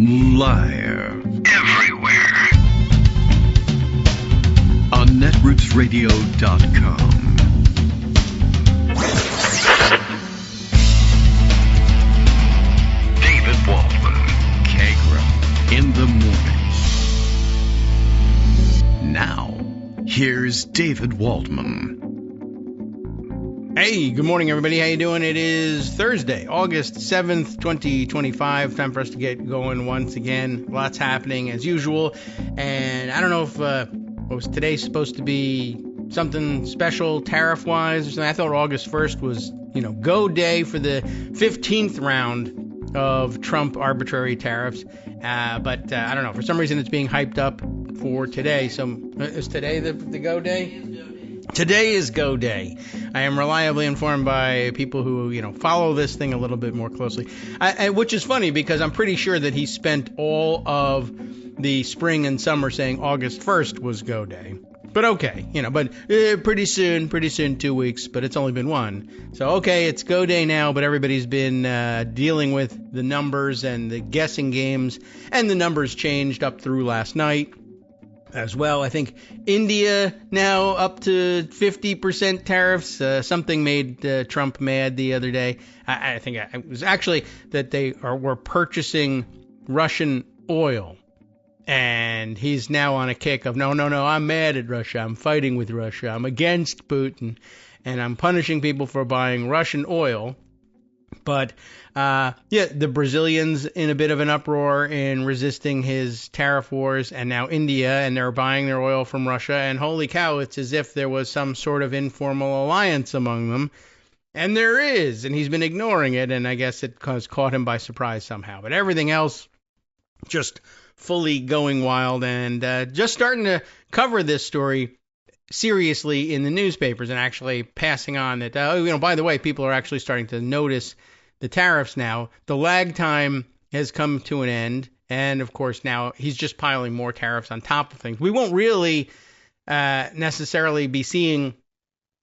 Live. Everywhere. On netrootsradio.com. David Waldman. Kagro. In the morning. Now, here's David Waldman. Hey, good morning, everybody. How you doing? It is Thursday, August 7th, 2025. Time for us to get going once again. Lots happening as usual. And I don't know if was today supposed to be something special tariff-wise or something. I thought August 1st was, go day for the 15th round of Trump arbitrary tariffs. But I don't know. For some reason, it's being hyped up for today. So is today the go day? Today is go day. I am reliably informed by people who, follow this thing a little bit more closely, which is funny because I'm pretty sure that he spent all of the spring and summer saying August 1st was go day. But okay, pretty soon, 2 weeks, but it's only been one. So, okay, it's go day now, but everybody's been dealing with the numbers and the guessing games, and the numbers changed up through last night as well. I think India now up to 50% tariffs. Something made Trump mad the other day. I think it was actually that they were purchasing Russian oil. And he's now on a kick of, no, I'm mad at Russia. I'm fighting with Russia. I'm against Putin. And I'm punishing people for buying Russian oil. But, the Brazilians in a bit of an uproar in resisting his tariff wars, and now India, and they're buying their oil from Russia, and holy cow, it's as if there was some sort of informal alliance among them, and there is, and he's been ignoring it, and I guess it has caught him by surprise somehow. But everything else, just fully going wild, and just starting to cover this story seriously in the newspapers and actually passing on that, by the way, people are actually starting to notice the tariffs now. The lag time has come to an end. And of course, now he's just piling more tariffs on top of things. We won't really necessarily be seeing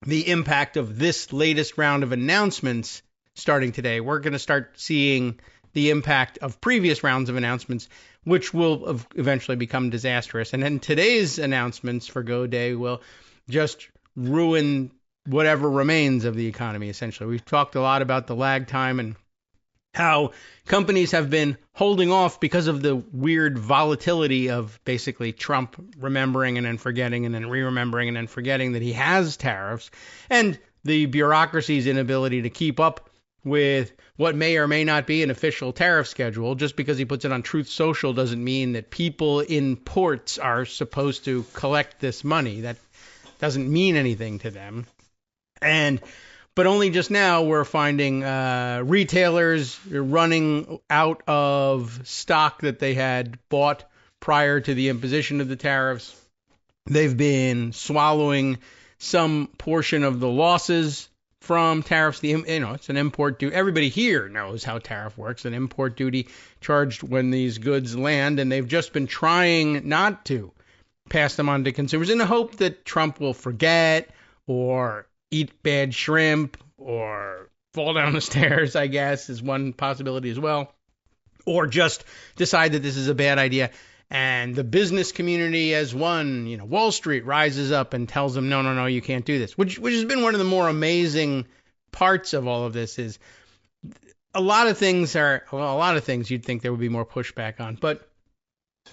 the impact of this latest round of announcements starting today. We're going to start seeing the impact of previous rounds of announcements, which will eventually become disastrous. And then today's announcements for Go Day will just ruin whatever remains of the economy, essentially. We've talked a lot about the lag time and how companies have been holding off because of the weird volatility of basically Trump remembering and then forgetting and then re-remembering and then forgetting that he has tariffs, and the bureaucracy's inability to keep up with what may or may not be an official tariff schedule. Just because he puts it on Truth Social doesn't mean that people in ports are supposed to collect this money. That doesn't mean anything to them. But only just now we're finding retailers running out of stock that they had bought prior to the imposition of the tariffs. They've been swallowing some portion of the losses from tariffs. It's an import duty. Everybody here knows how tariff works. An import duty charged when these goods land, and they've just been trying not to pass them on to consumers in the hope that Trump will forget or eat bad shrimp or fall down the stairs, I guess, is one possibility as well. Or just decide that this is a bad idea. And the business community as one, Wall Street rises up and tells them, no, you can't do this, which has been one of the more amazing parts of all of this. Is a lot of things you'd think there would be more pushback on. But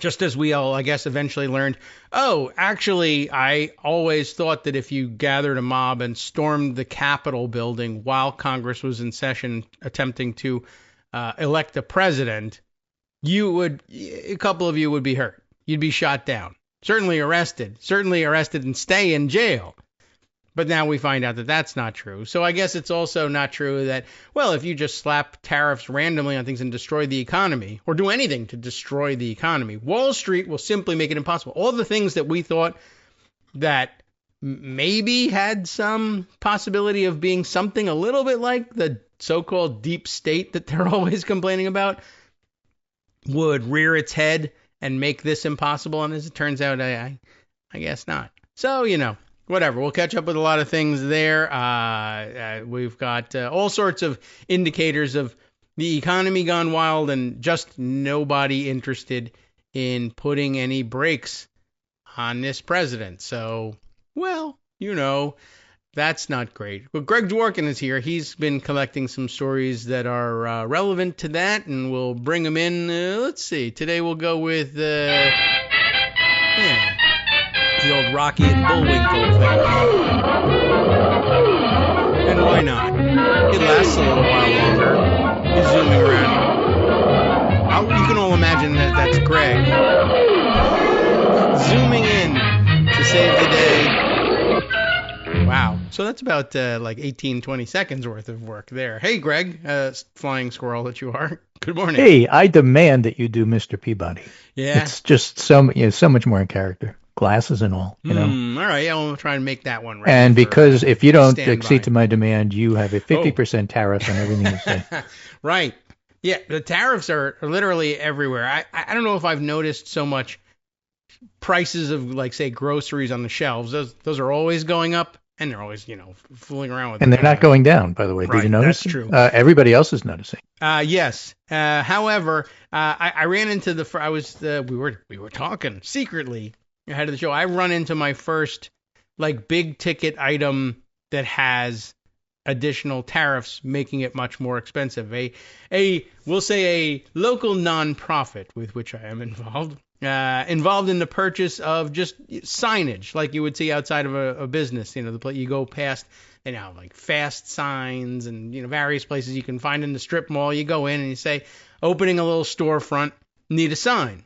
just as we all, I guess, eventually learned, actually, I always thought that if you gathered a mob and stormed the Capitol building while Congress was in session attempting to elect a president, a couple of you would be hurt. You'd be shot down, certainly arrested and stay in jail. But now we find out that that's not true. So I guess it's also not true that, if you just slap tariffs randomly on things and destroy the economy, or do anything to destroy the economy, Wall Street will simply make it impossible. All the things that we thought that maybe had some possibility of being something a little bit like the so-called deep state that they're always complaining about would rear its head and make this impossible. And as it turns out, I guess not. So, whatever. We'll catch up with a lot of things there. We've got all sorts of indicators of The economy gone wild and just nobody interested in putting any brakes on this president. So, well, that's not great. Well, Greg Dworkin is here. He's been collecting some stories that are relevant to that, and we'll bring them in. Let's see. Today we'll go with the old Rocky and Bullwinkle thing. And why not? It lasts a little while longer. He's zooming around. You can all imagine that that's Greg zooming in to save the day. Wow. So that's about like 18, 20 seconds worth of work there. Hey, Greg, flying squirrel that you are. Good morning. Hey, I demand that you do Mr. Peabody. Yeah. It's just so much more in character. Glasses and all, All right. Yeah, we'll try and make that one right. And because if you don't accede to my demand, you have a 50% tariff on everything you say. Right. Yeah, the tariffs are literally everywhere. I don't know if I've noticed so much prices of, like, say, groceries on the shelves. Those are always going up, and they're always, fooling around with. And they're not going down, by the way. Right, did you notice? That's true. Everybody else is noticing. Yes. However, I ran into we were talking secretly ahead of the show. I run into my first, like, big ticket item that has additional tariffs, making it much more expensive. We'll say a local nonprofit with which I am involved in the purchase of just signage, like you would see outside of a business. The place you go past, like fast signs and various places you can find in the strip mall. You go in and you say, opening a little storefront, need a sign.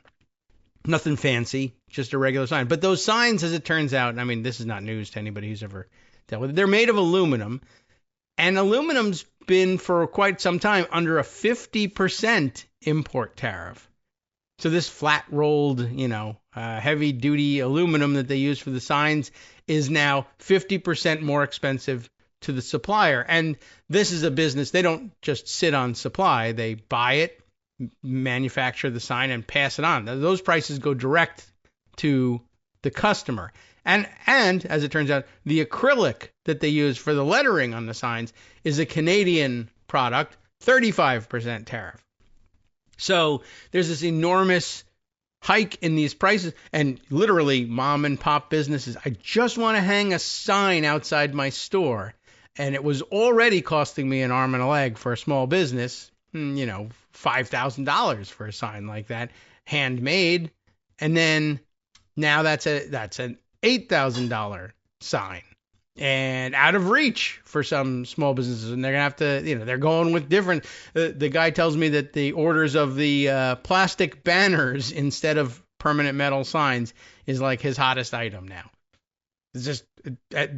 Nothing fancy, just a regular sign. But those signs, as it turns out, I mean, this is not news to anybody who's ever dealt with it. They're made of aluminum. And aluminum's been for quite some time under a 50% import tariff. So this flat-rolled, heavy-duty aluminum that they use for the signs is now 50% more expensive to the supplier. And this is a business, they don't just sit on supply. They buy it, manufacture the sign, and pass it on. Those prices go direct to the customer. And as it turns out, the acrylic that they use for the lettering on the signs is a Canadian product, 35% tariff. So there's this enormous hike in these prices, and literally mom and pop businesses. I just want to hang a sign outside my store, and it was already costing me an arm and a leg for a small business, $5,000 for a sign like that, handmade, and then now that's an $8,000 sign and out of reach for some small businesses. And they're going to have to, they're going with different. The guy tells me that the orders of the plastic banners instead of permanent metal signs is like his hottest item now. It's just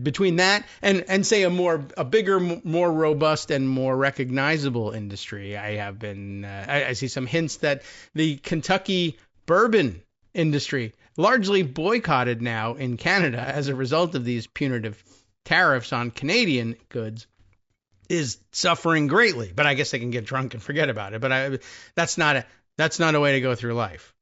between that and say a bigger, more robust and more recognizable industry. I see some hints that the Kentucky bourbon industry, largely boycotted now in Canada as a result of these punitive tariffs on Canadian goods, is suffering greatly. But I guess they can get drunk and forget about it. But that's not a way to go through life.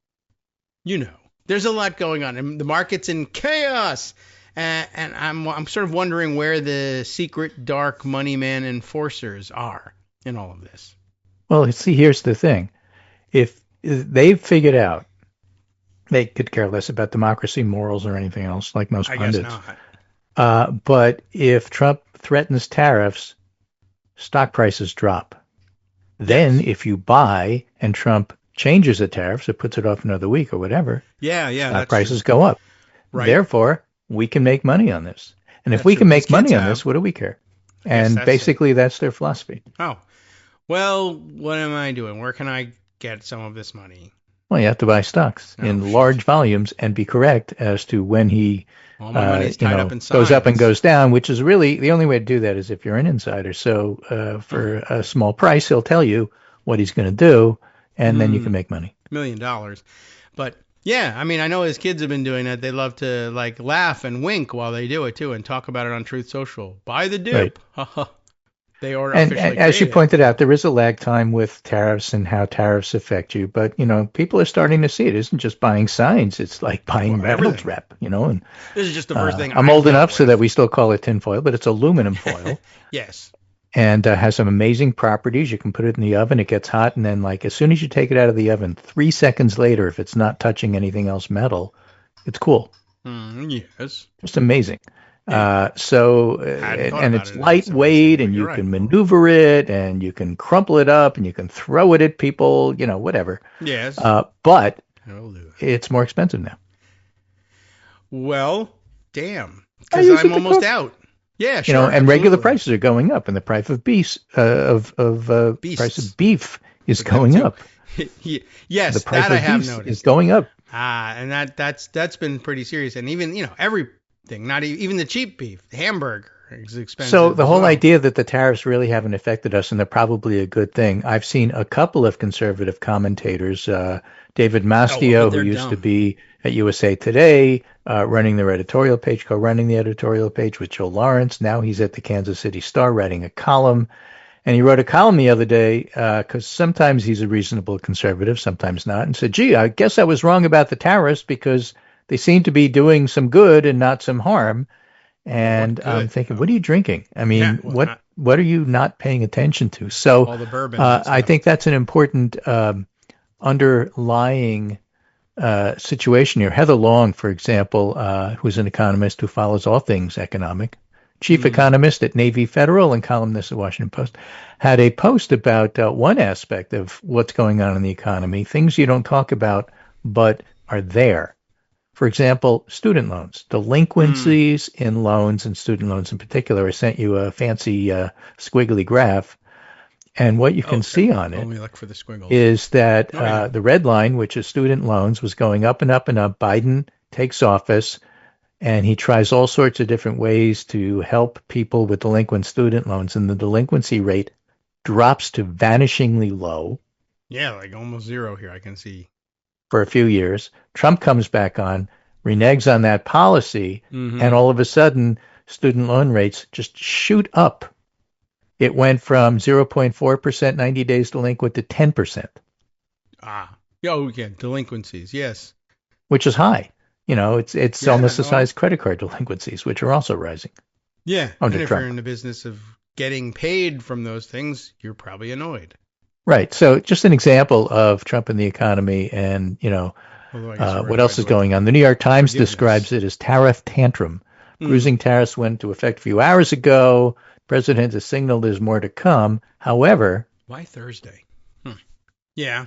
There's a lot going on, and the market's in chaos. And I'm sort of wondering where the secret dark money man enforcers are in all of this. Well, see, here's the thing: if they've figured out. They could care less about democracy, morals, or anything else, like most pundits. I guess not. But if Trump threatens tariffs, stock prices drop. Then if you buy and Trump changes the tariffs or puts it off another week or whatever, stock prices go up. Right. Therefore, we can make money on this. And if we can make money on this, what do we care? And basically, that's their philosophy. Oh, well, what am I doing? Where can I get some of this money? Well, you have to buy stocks in large volumes and be correct as to when he goes up and goes down, which is really the only way to do that is if you're an insider. So for a small price, he'll tell you what he's going to do, and then you can make money. $1 million. But yeah, I mean, I know his kids have been doing that. They love to laugh and wink while they do it too, and talk about it on Truth Social. Buy the dip. Right. They are and as you pointed out, there is a lag time with tariffs and how tariffs affect you. But, people are starting to see it. Isn't just buying signs. It's like buying Reynolds Wrap, And this is just the first thing. I'm old enough so that we still call it tinfoil, but it's aluminum foil. Yes. and has some amazing properties. You can put it in the oven, it gets hot, and then like as soon as you take it out of the oven, 3 seconds later, if it's not touching anything else metal, it's cool. Yes. Just amazing. Yeah. And it's lightweight, and you can maneuver it, and you can crumple it up, and you can throw it at people, whatever. Yes. But it's more expensive now. Well, damn. Because I'm almost out. Yeah, sure. And regular prices are going up, and the price of price of beef is going up. Yes, the price that of I have beef noticed. is going up. And that's been pretty serious. And even everything, not even the cheap beef, the hamburger is expensive. So the whole idea that the tariffs really haven't affected us, and they're probably a good thing. I've seen a couple of conservative commentators, David Mastio, who used to be at USA Today, running their editorial page, co-running the editorial page with Joe Lawrence. Now he's at the Kansas City Star writing a column. And he wrote a column the other day because sometimes he's a reasonable conservative, sometimes not, and said, gee, I guess I was wrong about the tariffs because they seem to be doing some good and not some harm. And I'm thinking, what are you drinking? I mean, what are you not paying attention to? So all the bourbon I think that's an important underlying situation here. Heather Long, for example, who's an economist who follows all things economic, chief economist at Navy Federal and columnist at Washington Post, had a post about one aspect of what's going on in the economy, things you don't talk about but are there. For example, student loans, delinquencies in loans and student loans in particular. I sent you a fancy squiggly graph. And what you can see on it is that the red line, which is student loans, was going up and up and up. Biden takes office, and he tries all sorts of different ways to help people with delinquent student loans. And the delinquency rate drops to vanishingly low. Yeah, like almost zero here, I can see. For a few years. Trump comes back on, reneges on that policy, and all of a sudden, student loan rates just shoot up. It went from 0.4% 90 days delinquent to 10%. Delinquencies, yes. Which is high. It's almost the size of credit card delinquencies, which are also rising. Yeah, and if you're in the business of getting paid from those things, you're probably annoyed. Right. So just an example of Trump and the economy and, what else is going on. The New York Times describes it as tariff tantrum. Cruising tariffs went into effect a few hours ago. President has signaled there's more to come. However, why Thursday? Yeah.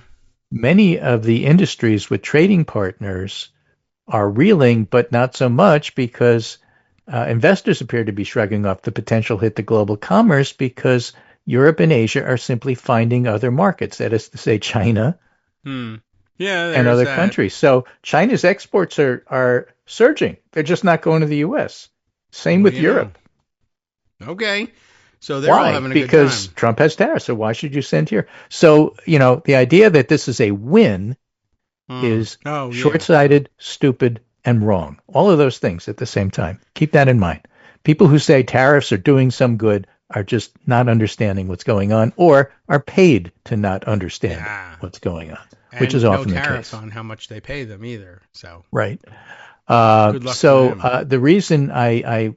Many of the industries with trading partners are reeling, but not so much because investors appear to be shrugging off the potential hit to global commerce because Europe and Asia are simply finding other markets. That is to say, China and other countries. So China's exports are surging. They're just not going to the U.S. Same with Europe. Okay. So they're all having a good time. Because Trump has tariffs, so why should you send here? So, the idea that this is a win is short-sighted, stupid, and wrong. All of those things at the same time. Keep that in mind. People who say tariffs are doing some good are just not understanding what's going on or are paid to not understand what's going on, which is often the case. No tariffs on how much they pay them either. So right. Good luck to them. The reason I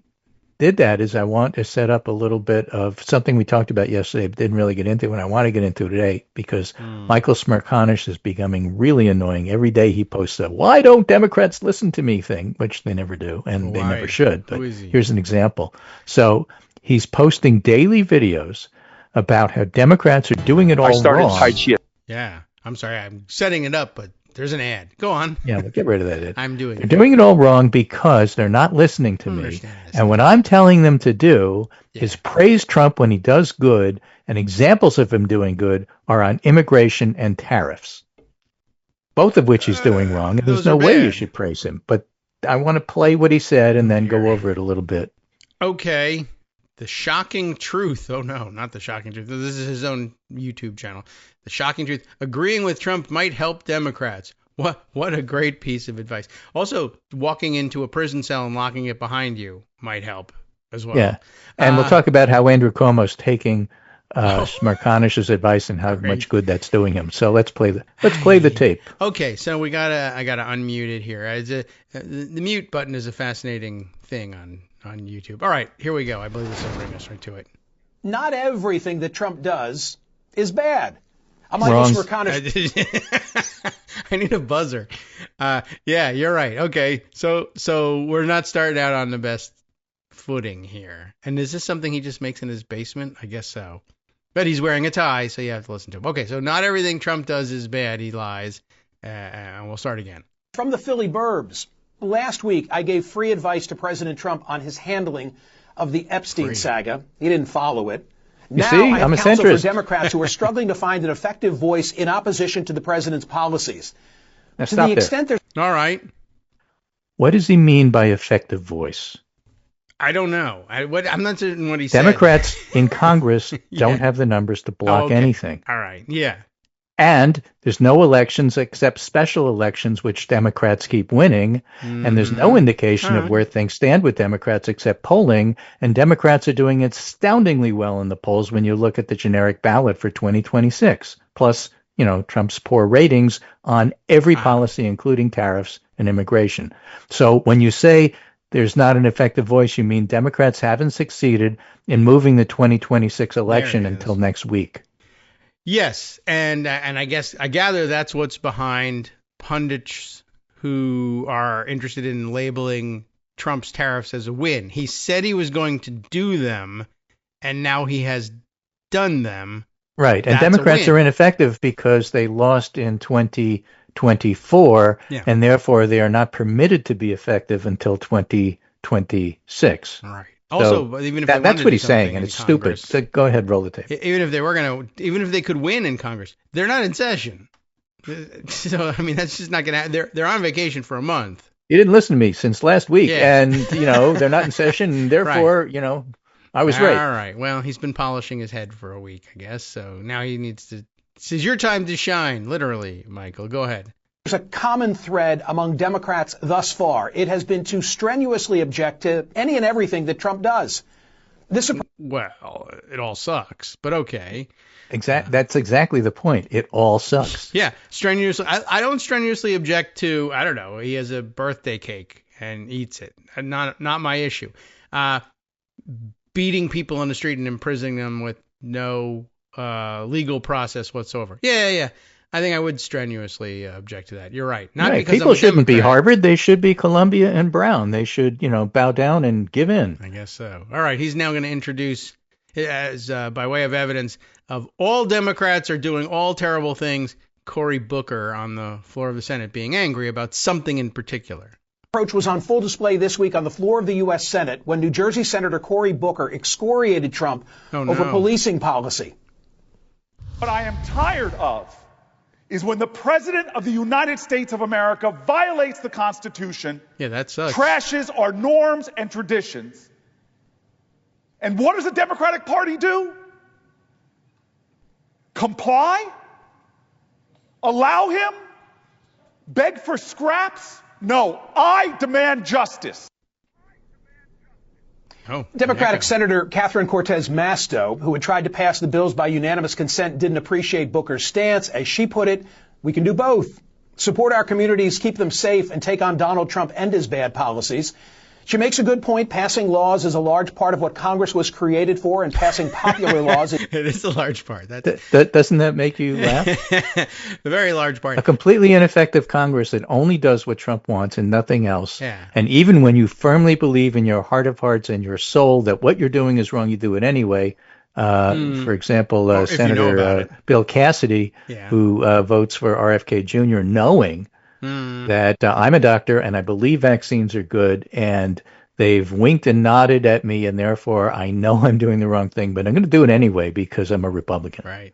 did that is I want to set up a little bit of something we talked about yesterday, but didn't really get into, and I want to get into today because Michael Smerconish is becoming really annoying. Every day he posts a "Why don't Democrats listen to me?" thing, which they never do, and they never should. But here's an example. So he's posting daily videos about how Democrats are doing it all wrong. Yeah, I'm sorry, I'm setting it up, but there's an ad. Go on. Yeah, well, get rid of that ad. I'm doing it. They're doing it all wrong because they're not listening to me. And what I'm telling them to do is praise Trump when he does good, and examples of him doing good are on immigration and tariffs, both of which he's doing wrong. And there's no way you should praise him. But I want to play what he said and then go over it a little bit. Okay. The shocking truth. Oh, no, not the shocking truth. This is his own YouTube channel. The shocking truth. Agreeing with Trump might help Democrats. What a great piece of advice. Also, walking into a prison cell and locking it behind you might help as well. Yeah. And we'll talk about how Andrew Cuomo's taking Smerconish's advice and how much good that's doing him. So let's play the tape. Okay, so I gotta unmute it here. The mute button is a fascinating thing on YouTube. All right, here we go. I believe this will bring us right to it. not everything that Trump does is bad. I might Wrong. just recount I need a buzzer. Yeah, you're right. Okay, so we're not starting out on the best footing here. And is this something he just makes in his basement? I guess so. But he's wearing a tie, so you have to listen to him. Okay, so not everything Trump does is bad. He lies. And we'll start again. From the Philly Burbs. Last week, I gave free advice to President Trump on his handling of the Epstein saga. He didn't follow it. Now I have counsel for Democrats who are struggling to find an effective voice in opposition to the president's policies. Now to the extent there's... All right. What does he mean by effective voice? I don't know. I'm not certain what he Democrats in Congress don't have the numbers to block anything. All right. Yeah. And there's no elections except special elections, which Democrats keep winning. And there's no indication of where things stand with Democrats except polling. And Democrats are doing astoundingly well in the polls when you look at the generic ballot for 2026. Plus, Trump's poor ratings on every policy, including tariffs and immigration. So when you say there's not an effective voice, you mean Democrats haven't succeeded in moving the 2026 election until next week. Yes, and I gather that's what's behind pundits who are interested in labeling Trump's tariffs as a win. He said he was going to do them, and now he has done them. Right, and Democrats are ineffective because they lost in 2024, and therefore they are not permitted to be effective until 2026. Right. Also, so even if that's what he's saying, and it's stupid. So go ahead, roll the tape. Even if they could win in Congress, they're not in session. So I mean, that's just not going to. They're on vacation for a month. You didn't listen to me since last week, and they're not in session, and therefore, I was right. All right. Well, he's been polishing his head for a week, I guess. So now he needs to. This is your time to shine, literally, Michael. Go ahead. There's a common thread among Democrats thus far. It has been to strenuously object to any and everything that Trump does. Well, it all sucks, but okay. That's exactly the point. It all sucks. Yeah, strenuously. I don't strenuously object to, I don't know, he has a birthday cake and eats it. Not my issue. Beating people on the street and imprisoning them with no legal process whatsoever. Yeah. I think I would strenuously object to that. You're right. Not because people shouldn't be Harvard. They should be Columbia and Brown. They should, bow down and give in. I guess so. All right. He's now going to introduce, as by way of evidence of all Democrats are doing all terrible things, Cory Booker on the floor of the Senate being angry about something in particular. Approach was on full display this week on the floor of the U.S. Senate when New Jersey Senator Cory Booker excoriated Trump over policing policy. What I am tired of is when the President of the United States of America violates the Constitution, that sucks. Trashes our norms and traditions. And what does the Democratic Party do? Comply? Allow him? Beg for scraps? No, I demand justice. Democratic Senator Catherine Cortez Masto, who had tried to pass the bills by unanimous consent, didn't appreciate Booker's stance. As she put it, we can do both. Support our communities, keep them safe, and take on Donald Trump and his bad policies. She makes a good point. Passing laws is a large part of what Congress was created for, and passing popular laws. It is a large part. Doesn't that make you laugh? A very large part. A completely ineffective Congress that only does what Trump wants and nothing else. Yeah. And even when you firmly believe in your heart of hearts and your soul that what you're doing is wrong, you do it anyway. For example, Senator Bill Cassidy, who votes for RFK Jr., knowing that I'm a doctor and I believe vaccines are good, and they've winked and nodded at me, and therefore I know I'm doing the wrong thing, but I'm going to do it anyway because I'm a Republican. Right.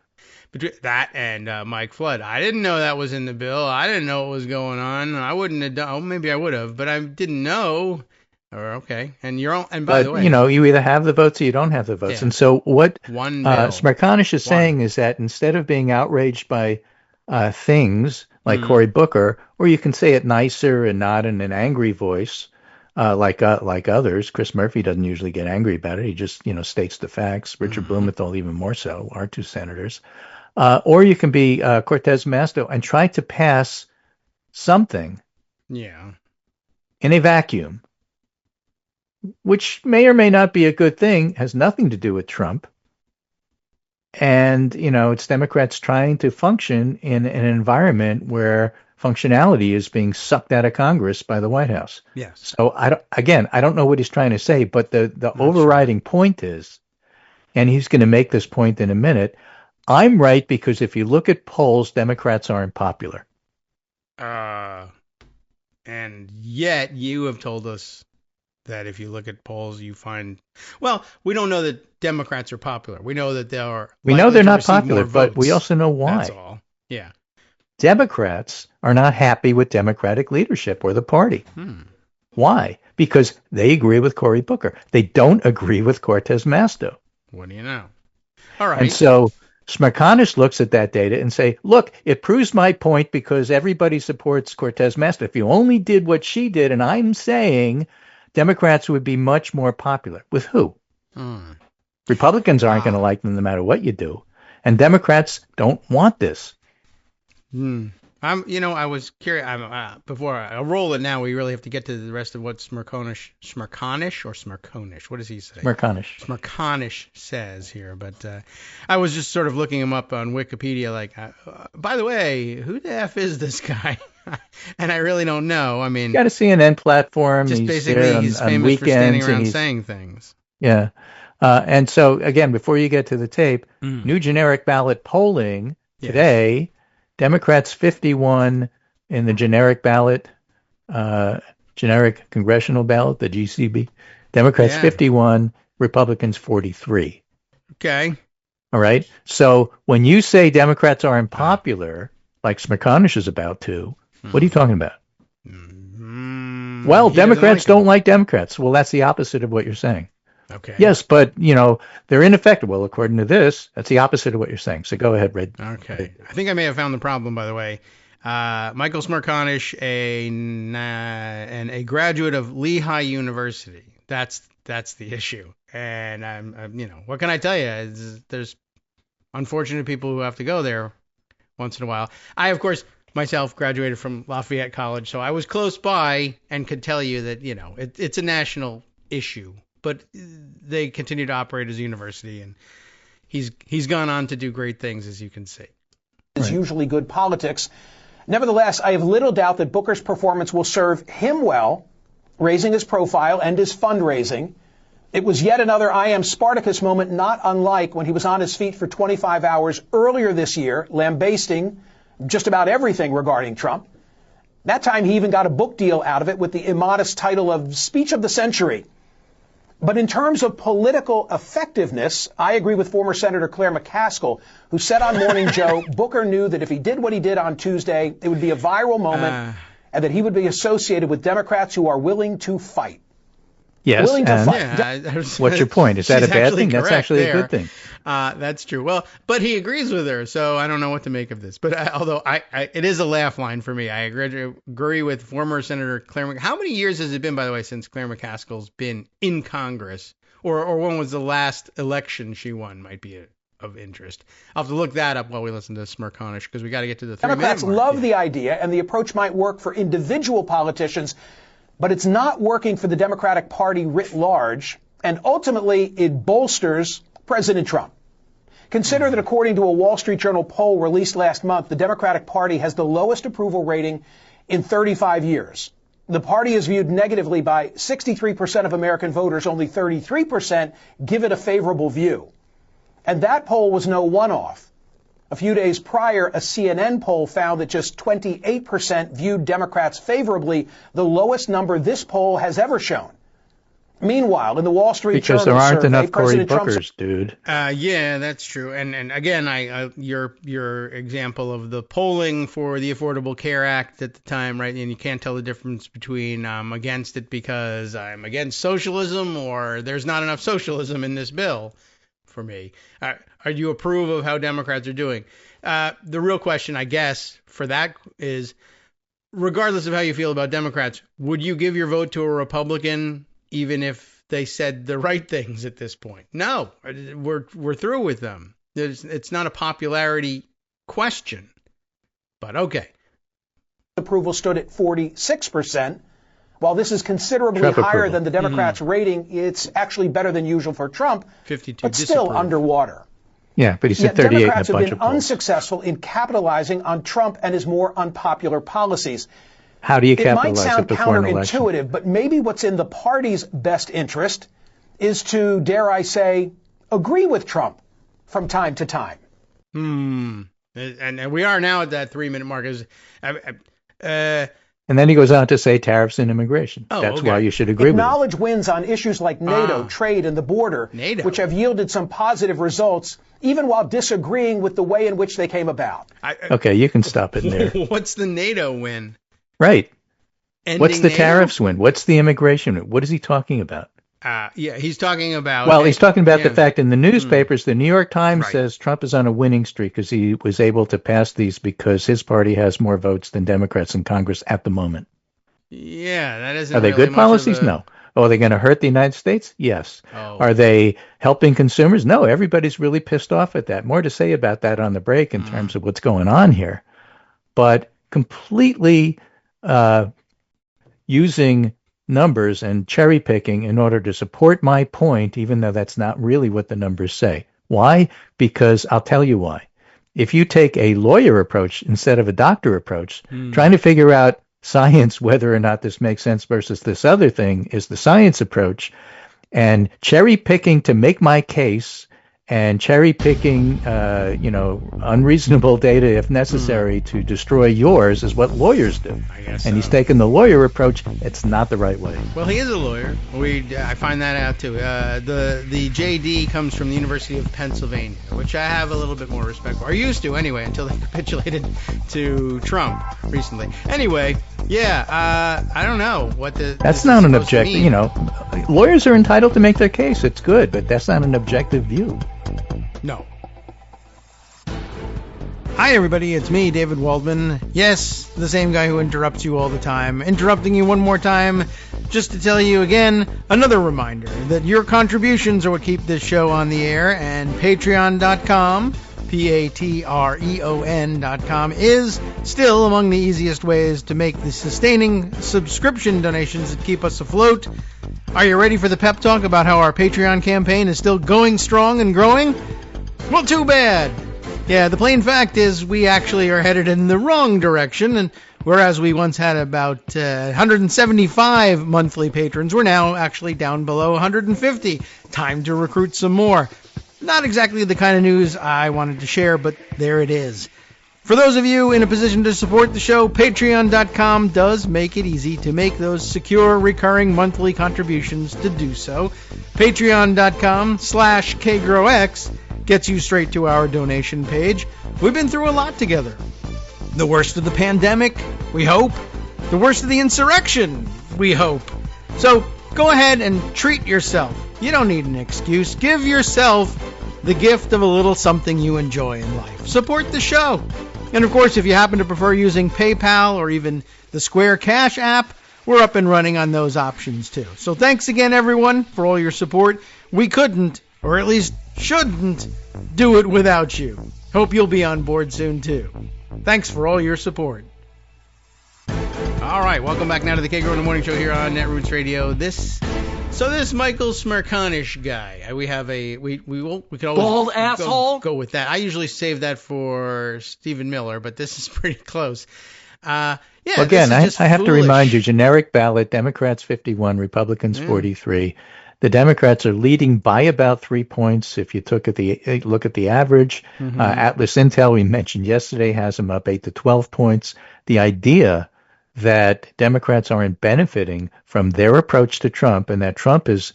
Between that and Mike Flood, I didn't know that was in the bill. I didn't know what was going on. I wouldn't have done. Oh, maybe I would have, but I didn't know. Okay. And by the way, you either have the votes or you don't have the votes. And so what Smerconish is saying is that instead of being outraged by things like Cory Booker, or you can say it nicer and not in an angry voice, like others. Chris Murphy doesn't usually get angry about it. He just, states the facts. Richard Blumenthal even more so, our two senators. Or you can be Cortez Masto and try to pass something in a vacuum, which may or may not be a good thing, has nothing to do with Trump, And, it's Democrats trying to function in an environment where functionality is being sucked out of Congress by the White House. Yes. So I don't know what he's trying to say, but the overriding point is, and he's going to make this point in a minute, I'm right because if you look at polls, Democrats aren't popular. And yet you have told us that if you look at polls, you find, well, we don't know that Democrats are popular. We know that they are. We know they're not popular, but we also know why. That's all. Yeah. Democrats are not happy with Democratic leadership or the party. Why? Because they agree with Cory Booker. They don't agree with Cortez Masto. What do you know? All right. And so Smerconish looks at that data and say, look, it proves my point because everybody supports Cortez Masto. If you only did what she did, and I'm saying Democrats would be much more popular. With who? Republicans aren't going to like them no matter what you do. And Democrats don't want this. I was curious. Before I roll it now, we really have to get to the rest of what Smerconish, what does he say? Smerconish says here. But I was just sort of looking him up on Wikipedia, like, by the way, who the F is this guy? And I really don't know. I mean, you got a CNN platform. Just he's basically, he's famous for standing around saying things. Yeah. And so, again, before you get to the tape, new generic ballot polling today, Democrats 51 in the generic ballot, generic congressional ballot, the GCB. Democrats 51, Republicans 43. Okay. All right. So when you say Democrats are unpopular, like Smerconish is about to, what are you talking about? Well, Democrats don't like Democrats. Well, that's the opposite of what you're saying. Okay. Yes, but, they're ineffective. Well, according to this, that's the opposite of what you're saying. So go ahead, Red. Okay. I think I may have found the problem, by the way. Michael Smerconish, a graduate of Lehigh University. That's the issue. And I'm what can I tell you? There's unfortunate people who have to go there once in a while. I, of course, myself graduated from Lafayette College, so I was close by and could tell you that, it's a national issue. But they continue to operate as a university, and he's gone on to do great things, as you can see. It's usually good politics. Nevertheless, I have little doubt that Booker's performance will serve him well, raising his profile and his fundraising. It was yet another I am Spartacus moment, not unlike when he was on his feet for 25 hours earlier this year, lambasting just about everything regarding Trump. That time he even got a book deal out of it with the immodest title of Speech of the Century. But in terms of political effectiveness, I agree with former Senator Claire McCaskill, who said on Morning Joe, Booker knew that if he did what he did on Tuesday, it would be a viral moment and that he would be associated with Democrats who are willing to fight. Yes, willing to fight. Yeah, what's your point? Is that a bad thing? That's actually a good thing. That's true. Well, but he agrees with her, so I don't know what to make of this. But although it is a laugh line for me. I agree with former Senator Claire McCaskill. How many years has it been, by the way, since Claire McCaskill's been in Congress? Or when was the last election she won might be of interest. I'll have to look that up while we listen to Smerconish, because we got to get to the 3 minute mark. Democrats love the idea, and the approach might work for individual politicians, but it's not working for the Democratic Party writ large, and ultimately it bolsters President Trump. Consider that according to a Wall Street Journal poll released last month, the Democratic Party has the lowest approval rating in 35 years. The party is viewed negatively by 63% of American voters. Only 33% give it a favorable view. And that poll was no one-off. A few days prior, a CNN poll found that just 28% viewed Democrats favorably, the lowest number this poll has ever shown. Meanwhile, in the Wall Street Journal survey, because there aren't enough Cory President Bookers, dude. Yeah, that's true. And again, your example of the polling for the Affordable Care Act at the time, right? And you can't tell the difference between I'm against it because I'm against socialism or there's not enough socialism in this bill for me. Do you approve of how Democrats are doing? The real question, I guess, for that is, regardless of how you feel about Democrats, would you give your vote to a Republican even if they said the right things at this point? No, we're through with them. It's not a popularity question, but okay. Approval stood at 46%. While this is considerably higher than the Democrats' rating, it's actually better than usual for Trump, 52 but still underwater. Yeah, but he said 38 Democrats in a bunch have been of polls. unsuccessful in capitalizing on Trump and his more unpopular policies. How do you capitalize It might sound before an election? counterintuitive, but maybe what's in the party's best interest is to, dare I say, agree with Trump from time to time. And we are now at that 3-minute mark. And then he goes on to say tariffs and immigration. Oh, That's okay. why you should agree with him. Acknowledge wins on issues like NATO, trade, and the border, which have yielded some positive results, even while disagreeing with the way in which they came about. Okay, you can stop it there. What's the NATO win? Right. Ending What's the NATO? tariffs win? What's the immigration win? What is he talking about? He's talking about... Well, he's talking about the fact in the newspapers, the New York Times Right. says Trump is on a winning streak because he was able to pass these because his party has more votes than Democrats in Congress at the moment. Yeah, that isn't Are they really good much policies? of a- No. Oh, are they going to hurt the United States? Yes. Oh. Are they helping consumers? No, everybody's really pissed off at that. More to say about that on the break in terms of what's going on here. But completely using numbers and cherry picking in order to support my point, even though that's not really what the numbers say. Why? Because I'll tell you why. If you take a lawyer approach instead of a doctor approach, trying to figure out science, whether or not this makes sense versus this other thing is the science approach, and cherry picking to make my case and cherry picking, unreasonable data if necessary to destroy yours is what lawyers do. I guess And he's so. taken the lawyer approach. It's not the right way. Well, he is a lawyer. I find that out too. The JD comes from the University of Pennsylvania, which I have a little bit more respect for. I used to anyway, until they capitulated to Trump recently. Anyway, I don't know what That's this not is an supposed to objective. mean. Lawyers are entitled to make their case. It's good, but that's not an objective view. No. Hi, everybody. It's me, David Waldman. Yes, the same guy who interrupts you all the time. Interrupting you one more time just to tell you again, another reminder that your contributions are what keep this show on the air, and patreon.com, patreon.com, is still among the easiest ways to make the sustaining subscription donations that keep us afloat. Are you ready for the pep talk about how our Patreon campaign is still going strong and growing? Well, too bad. Yeah, the plain fact is we actually are headed in the wrong direction, and whereas we once had about 175 monthly patrons, we're now actually down below 150. Time to recruit some more. Not exactly the kind of news I wanted to share, but there it is. For those of you in a position to support the show, patreon.com does make it easy to make those secure, recurring monthly contributions to do so. Patreon.com/KagroX gets you straight to our donation page. We've been through a lot together. The worst of the pandemic, we hope. The worst of the insurrection, we hope. So go ahead and treat yourself. You don't need an excuse. Give yourself the gift of a little something you enjoy in life. Support the show. And of course, if you happen to prefer using PayPal or even the Square Cash app, we're up and running on those options too. So thanks again, everyone, for all your support. We couldn't, or at least shouldn't, do it without you. Hope you'll be on board soon too. Thanks for all your support. All right, welcome back now to the Kagro in the Morning Show here on Netroots Radio. This Michael Smerconish guy, we could always bald asshole go with that. I usually save that for Stephen Miller, but this is pretty close. Well, again, I have to foolish. remind you, generic ballot, Democrats 51, Republicans 43. The Democrats are leading by about 3 points. If you look at the average, Atlas Intel, we mentioned yesterday, has them up 8 to 12 points. The idea that Democrats aren't benefiting from their approach to Trump and that Trump is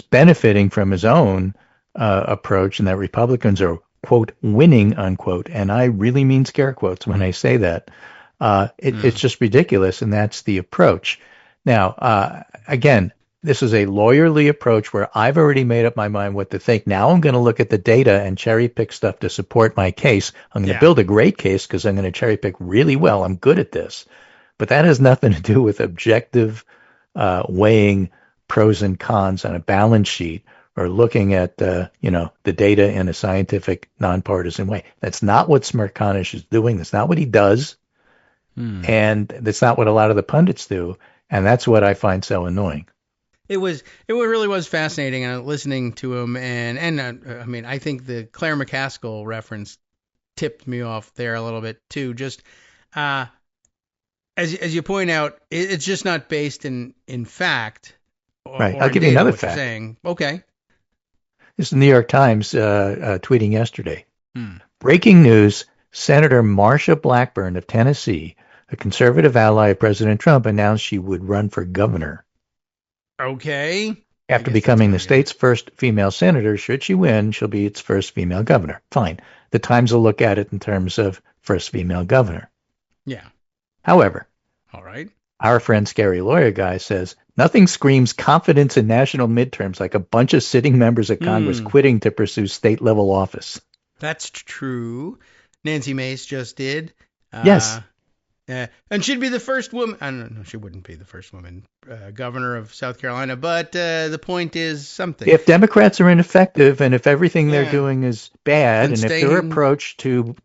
benefiting from his own approach and that Republicans are, quote, winning, unquote, and I really mean scare quotes when I say that, it's just ridiculous, and that's the approach. Now, again, this is a lawyerly approach where I've already made up my mind what to think. Now I'm going to look at the data and cherry pick stuff to support my case. I'm going to build a great case because I'm going to cherry pick really well. I'm good at this. But that has nothing to do with objective weighing pros and cons on a balance sheet or looking at the data in a scientific, nonpartisan way. That's not what Smerconish is doing. That's not what he does. And that's not what a lot of the pundits do. And that's what I find so annoying. It really was fascinating listening to him, and I mean, I think the Claire McCaskill reference tipped me off there a little bit too. Just as you point out, it's just not based in fact. Right. I'll give you another fact. Saying. Okay. This is the New York Times tweeting yesterday. Breaking news: Senator Marsha Blackburn of Tennessee, a conservative ally of President Trump, announced she would run for governor. Okay. After becoming the state's first female senator, should she win, she'll be its first female governor. Fine. The Times will look at it in terms of first female governor. Yeah. However, all right. Our friend Scary Lawyer Guy says, nothing screams confidence in national midterms like a bunch of sitting members of Congress quitting to pursue state-level office. That's true. Nancy Mace just did. Yes. And she'd be the first woman. I don't know. She wouldn't be the first woman governor of South Carolina. But the point is something. If Democrats are ineffective and if everything they're doing is bad and if their approach to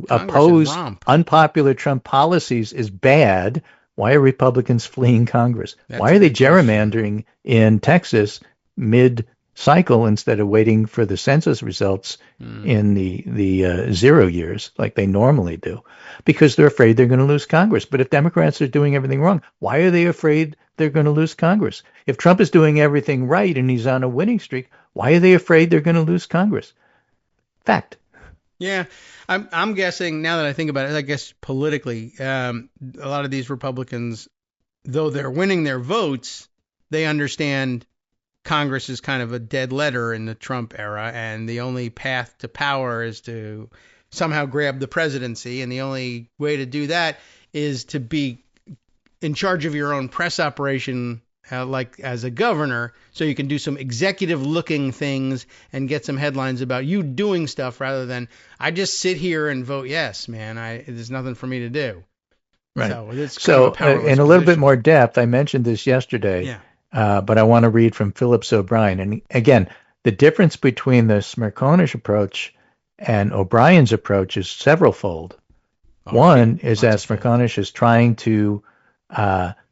oppose unpopular Trump policies is bad, why are Republicans fleeing Congress? Why are they gerrymandering in Texas mid-cycle instead of waiting for the census results in the 0 years like they normally do? Because they're afraid they're going to lose Congress. But if Democrats are doing everything wrong, why are they afraid they're going to lose Congress? If Trump is doing everything right and he's on a winning streak, why are they afraid they're going to lose Congress? Fact. Yeah, I'm guessing, now that I think about it, I guess politically, a lot of these Republicans, though they're winning their votes, they understand Congress is kind of a dead letter in the Trump era, and the only path to power is to somehow grab the presidency, and the only way to do that is to be in charge of your own press operation, like as a governor, so you can do some executive-looking things and get some headlines about you doing stuff rather than I just sit here and vote yes, man. There's nothing for me to do. Right. So in a little bit more depth, I mentioned this yesterday, but I want to read from Phillips O'Brien. And again, the difference between the Smerconish approach and O'Brien's approach is severalfold. One is that Smerconish is trying to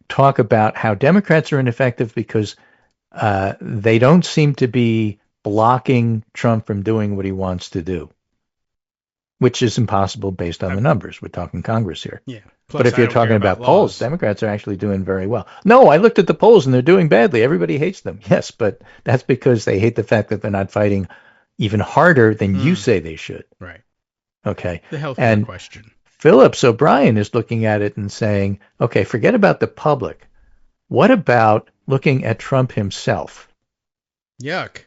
talk about how Democrats are ineffective because they don't seem to be blocking Trump from doing what he wants to do, which is impossible based on the numbers. We're talking Congress here. Yeah. But if you're talking about polls, Democrats are actually doing very well. No, I looked at the polls and they're doing badly. Everybody hates them. Yes, but that's because they hate the fact that they're not fighting even harder than you say they should. Right. Okay. The healthcare question. Phillips O'Brien is looking at it and saying, okay, forget about the public. What about looking at Trump himself? Yuck.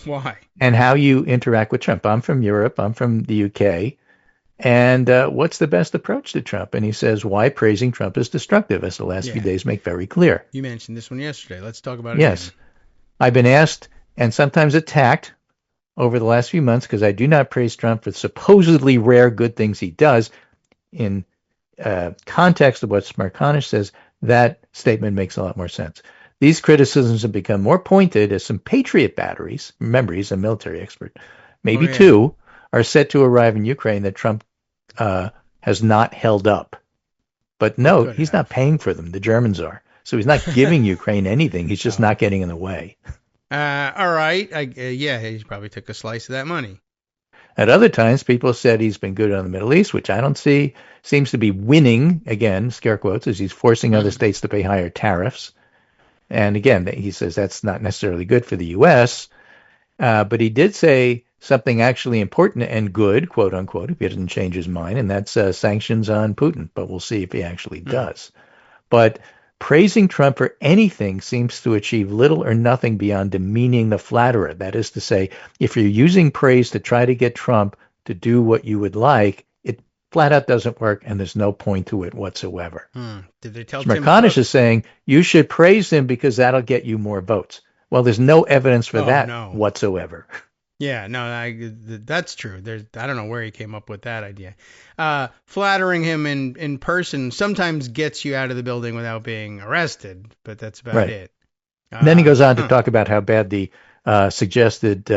Why? And how you interact with Trump. I'm from Europe. I'm from the UK. And what's the best approach to Trump? And he says, why praising Trump is destructive, as the last few days make very clear. You mentioned this one yesterday. Let's talk about it. Yes. Again. I've been asked and sometimes attacked over the last few months because I do not praise Trump for supposedly rare good things he does. In context of what Smerconish says, that statement makes a lot more sense. These criticisms have become more pointed as some Patriot batteries, remember he's a military expert, maybe two, are set to arrive in Ukraine that Trump has not held up. But note, he's not paying for them. The Germans are. So he's not giving Ukraine anything. He's just not getting in the way. All right. He probably took a slice of that money. At other times, people said he's been good on the Middle East, which I don't see. Seems to be winning, again, scare quotes, as he's forcing other states to pay higher tariffs. And again, he says that's not necessarily good for the U.S., but he did say something actually important and good, quote unquote, if he doesn't change his mind, and that's sanctions on Putin. But we'll see if he actually does. But praising Trump for anything seems to achieve little or nothing beyond demeaning the flatterer. That is to say, if you're using praise to try to get Trump to do what you would like, it flat out doesn't work, and there's no point to it whatsoever. Did they tell Smerconish is saying you should praise him because that'll get you more votes. Well, there's no evidence for that whatsoever. Yeah, no, that's true. I don't know where he came up with that idea. Flattering him in person sometimes gets you out of the building without being arrested, but that's about it. Then he goes on to talk about how bad the suggested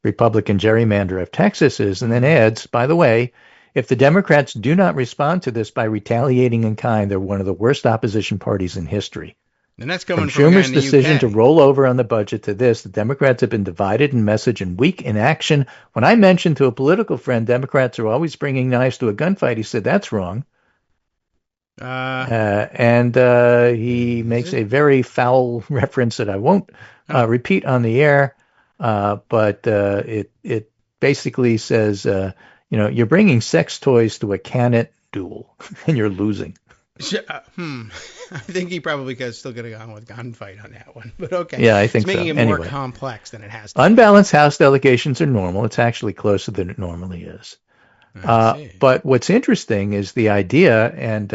Republican gerrymander of Texas is, and then adds, by the way, if the Democrats do not respond to this by retaliating in kind, they're one of the worst opposition parties in history. And that's coming from Schumer's decision to roll over on the budget to this, the Democrats have been divided in message and weak in action. When I mentioned to a political friend, Democrats are always bringing knives to a gunfight, he said, that's wrong. And he makes a very foul reference that I won't repeat on the air, but it basically says, you're bringing sex toys to a cannon duel, and you're losing. I think he probably could still get on with gunfight on that one, but okay. Yeah, I think it's making so. it more complex than it has to. Unbalanced House delegations are normal. It's actually closer than it normally is. But what's interesting is the idea, and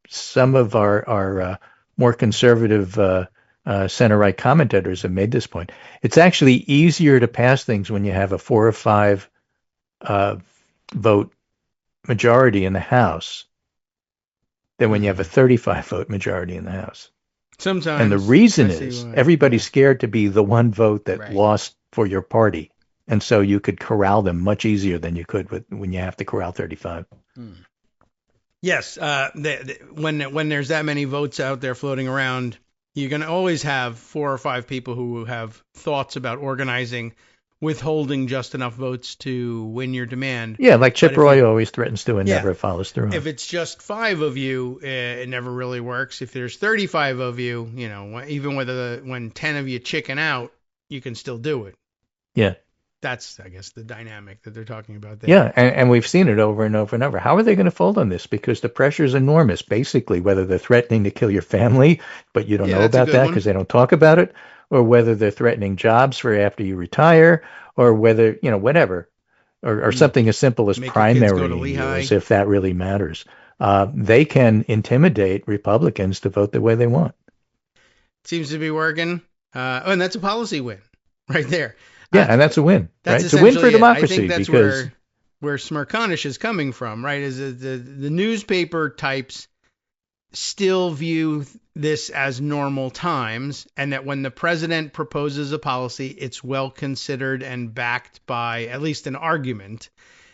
some of our more conservative center-right commentators have made this point. It's actually easier to pass things when you have a 4 or 5 vote majority in the House than when you have a 35 vote majority in the House. Sometimes. And the reason is everybody's scared to be the one vote that lost for your party. And so you could corral them much easier than you could when you have to corral 35. Yes. When there's that many votes out there floating around, you're going to always have 4 or 5 people who have thoughts about organizing, withholding just enough votes to win your demand. Yeah, like Chip Roy always threatens to and never follows through. If it's just 5 of you, it never really works. If there's 35 of you, even when 10 of you chicken out, you can still do it. Yeah. That's, I guess, the dynamic that they're talking about there. Yeah, and we've seen it over and over and over. How are they going to fold on this? Because the pressure is enormous, basically, whether they're threatening to kill your family, but you don't know about that because they don't talk about it, or whether they're threatening jobs for after you retire, or whether, whatever, or something as simple as primary years, if that really matters. They can intimidate Republicans to vote the way they want. Seems to be working. And that's a policy win right there. Yeah, and that's a win. That's right? It's a win for democracy. I think that's where Smirkanish is coming from, right? Is the newspaper types still view this as normal times, and that when the president proposes a policy, it's well considered and backed by at least an argument.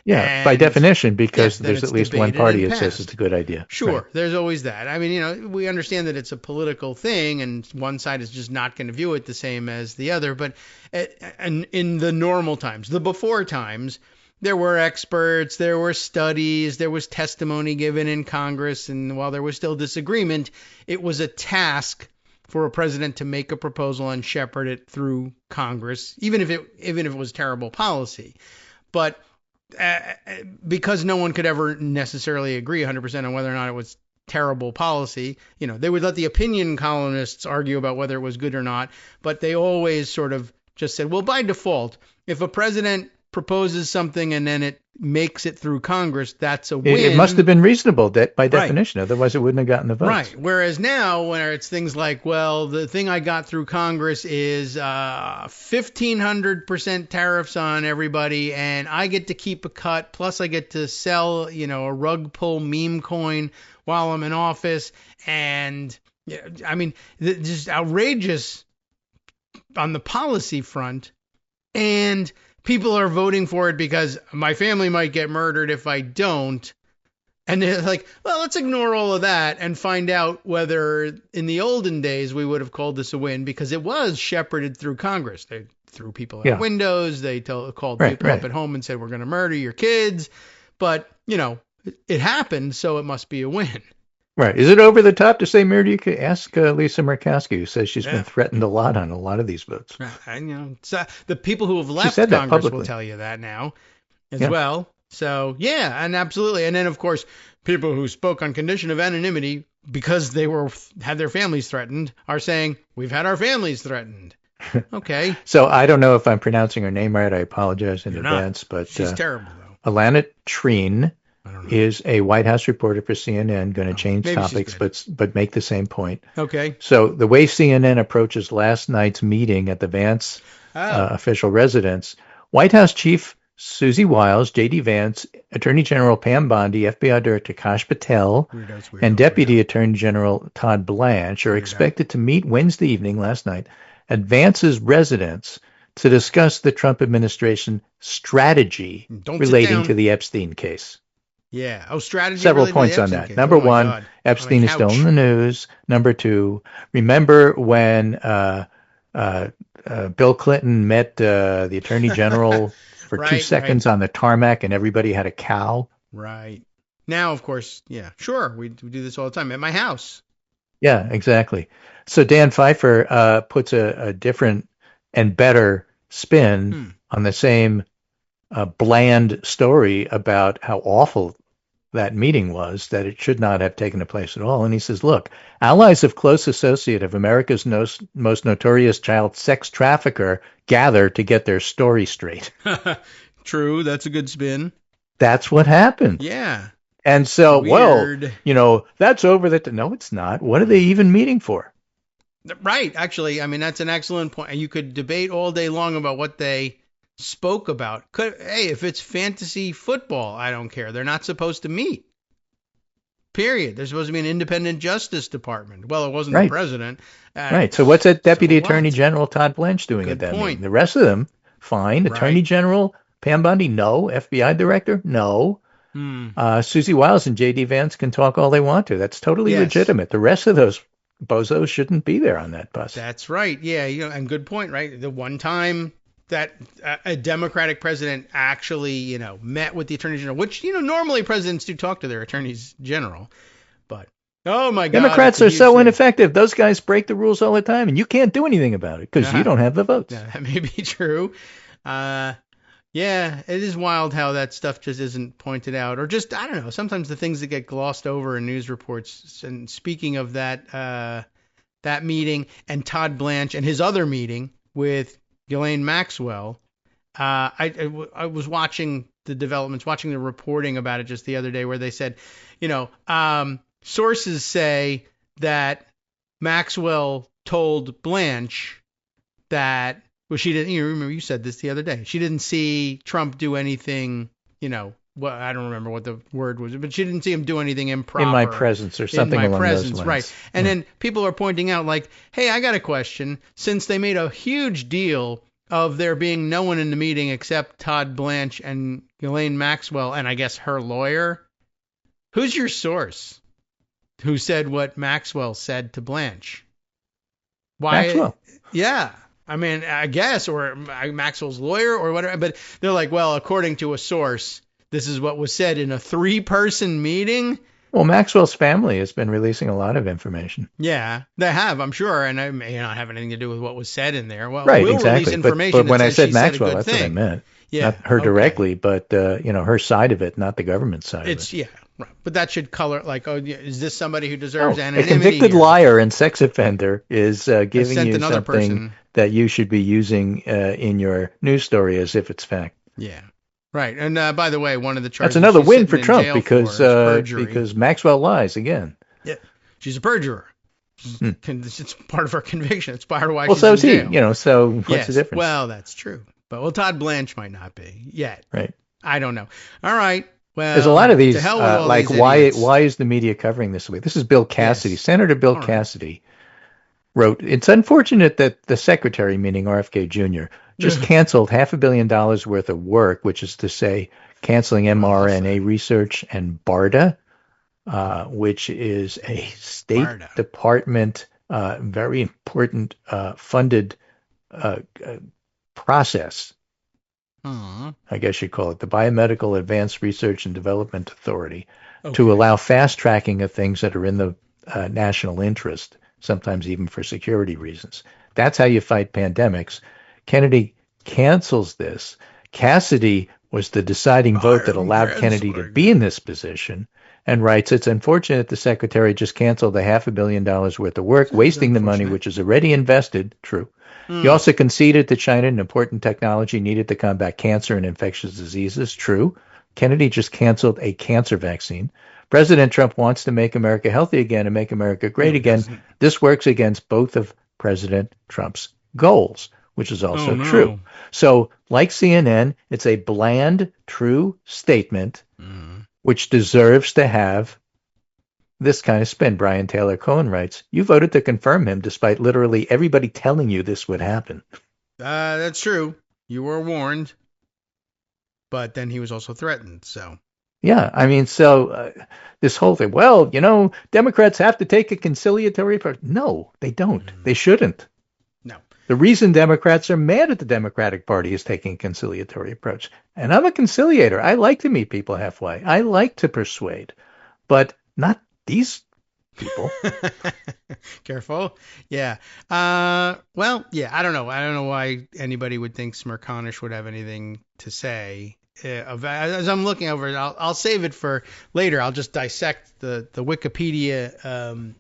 Yeah, by definition, because there's at least one party that says it's a good idea. Sure, there's always that. I mean, we understand that it's a political thing, and one side is just not going to view it the same as the other. But in the normal times, the before times, there were experts, there were studies, there was testimony given in Congress, and while there was still disagreement, it was a task for a president to make a proposal and shepherd it through Congress, even if it was terrible policy. But because no one could ever necessarily agree 100% on whether or not it was terrible policy, they would let the opinion columnists argue about whether it was good or not, but they always sort of just said, well, by default, if a president proposes something and then it makes it through Congress, that's a win. It must have been reasonable by definition. Otherwise, it wouldn't have gotten the votes. Right. Whereas now, where it's things like, well, the thing I got through Congress is 1,500% tariffs on everybody, and I get to keep a cut. Plus, I get to sell, a rug pull meme coin while I'm in office. And I mean, just outrageous on the policy front. And people are voting for it because my family might get murdered if I don't. And they're like, well, let's ignore all of that and find out whether in the olden days we would have called this a win because it was shepherded through Congress. They threw people out windows. They called people up at home and said, we're going to murder your kids. But, it happened, so it must be a win. Right. Is it over the top to say murder? You could ask Lisa Murkowski, who says she's been threatened a lot on a lot of these votes. And, the people who have left Congress will tell you that now as well. So, and absolutely. And then, of course, people who spoke on condition of anonymity because they had their families threatened are saying, we've had our families threatened. Okay. So I don't know if I'm pronouncing her name right. I apologize in advance. But she's terrible, though. Alana Treen is a White House reporter for CNN, going to change topics, but make the same point. Okay. So the way CNN approaches last night's meeting at the Vance official residence, White House Chief Susie Wiles, J.D. Vance, Attorney General Pam Bondi, FBI Director Kash Patel, and Deputy Attorney General Todd Blanche are expected to meet Wednesday evening last night at Vance's residence to discuss the Trump administration strategy relating to the Epstein case. Yeah. Oh, strategy. Several really points on that. Case. Number one, God. Epstein is still in the news. Number two, remember when Bill Clinton met the Attorney General for 2 seconds on the tarmac and everybody had a cow? Right. Now, of course, yeah, sure. We do this all the time at my house. Yeah, exactly. So Dan Pfeiffer puts a different and better spin on the same bland story about how awful that meeting was, that it should not have taken place at all. And he says, look, allies of close associate of America's most notorious child sex trafficker gather to get their story straight. True. That's a good spin. That's what happened. Yeah. And so, Weird. well, that's over. No, it's not. What are they even meeting for? Right. Actually, I mean, that's an excellent point. You could debate all day long about what they spoke about. Hey, if it's fantasy football, I don't care. They're not supposed to meet. Period. There's supposed to be an independent justice department. Well, it wasn't the president. Right. So what's that Deputy Attorney General Todd Blanche doing at that meeting? The rest of them, fine. Attorney General Pam Bondi, no. FBI Director, no. Susie Wiles and J.D. Vance can talk all they want to. That's totally legitimate. The rest of those bozos shouldn't be there on that bus. That's right. Yeah, and good point, right? The one time that a Democratic president actually, met with the Attorney General, which, normally presidents do talk to their attorneys general. But, oh my God. Democrats are so ineffective. Those guys break the rules all the time, and you can't do anything about it because you don't have the votes. Yeah, that may be true. Yeah, it is wild how that stuff just isn't pointed out, or just, I don't know, sometimes the things that get glossed over in news reports. And speaking of that meeting and Todd Blanche and his other meeting with Ghislaine Maxwell, I was watching the developments, watching the reporting about it just the other day, where they said, sources say that Maxwell told Blanche that, well, she didn't. Remember, you said this the other day. She didn't see Trump do anything. Well, I don't remember what the word was, but she didn't see him do anything improper. In my presence, or something along those lines. Right. And then people are pointing out, like, hey, I got a question. Since they made a huge deal of there being no one in the meeting except Todd Blanche and Ghislaine Maxwell, and I guess her lawyer, who's your source who said what Maxwell said to Blanche? Why? Maxwell. Yeah. I mean, I guess, or Maxwell's lawyer or whatever. But they're like, well, according to a source, this is what was said in a 3-person meeting. Well, Maxwell's family has been releasing a lot of information. Yeah, they have, I'm sure. And it may not have anything to do with what was said in there. Well, right, we'll exactly. Release information but when I said Maxwell, that's what I meant. Yeah, not her directly, but, her side of it, not the government side of it. Yeah. Right. But that should color, like, is this somebody who deserves anonymity? A convicted liar and sex offender is giving you something person that you should be using in your news story as if it's fact. Yeah. Right. And by the way, one of the charges. That's another win for Trump because Maxwell lies again. Yeah. She's a perjurer. It's part of her conviction. It's part of why she's in jail. Well, so he. What's the difference? Well, that's true. But, Todd Blanche might not be yet. Right. I don't know. All right. Well, there's a lot of these, these why is the media covering this way? This is Bill Cassidy. Yes. Senator Bill Cassidy wrote, it's unfortunate that the secretary, meaning RFK Jr., just canceled $500 million worth of work, which is to say canceling mRNA research and BARDA, which is a State Department, very important funded process. I guess you'd call it the Biomedical Advanced Research and Development Authority, to allow fast tracking of things that are in the national interest, sometimes even for security reasons. That's how you fight pandemics. Kennedy cancels this. Cassidy was the deciding vote that allowed Kennedy to be in this position, and writes, it's unfortunate the secretary just canceled the $500 million worth of work, wasting the money which is already invested. True. He also conceded that China an important technology needed to combat cancer and infectious diseases. True. Kennedy just canceled a cancer vaccine. President Trump wants to make America healthy again and make America great again. This works against both of President Trump's goals, which is also true. So, like CNN, it's a bland, true statement which deserves to have this kind of spin. Brian Taylor Cohen writes, you voted to confirm him despite literally everybody telling you this would happen. That's true. You were warned. But then he was also threatened. So Yeah, I mean, so this whole thing, well, Democrats have to take a conciliatory approach. No, they don't. They shouldn't. No. The reason Democrats are mad at the Democratic Party is taking a conciliatory approach. And I'm a conciliator. I like to meet people halfway. I like to persuade, but not these people. Careful. Yeah. Well, yeah, I don't know. I don't know why anybody would think Smerconish would have anything to say. As I'm looking over it, I'll save it for later. I'll just dissect the Wikipedia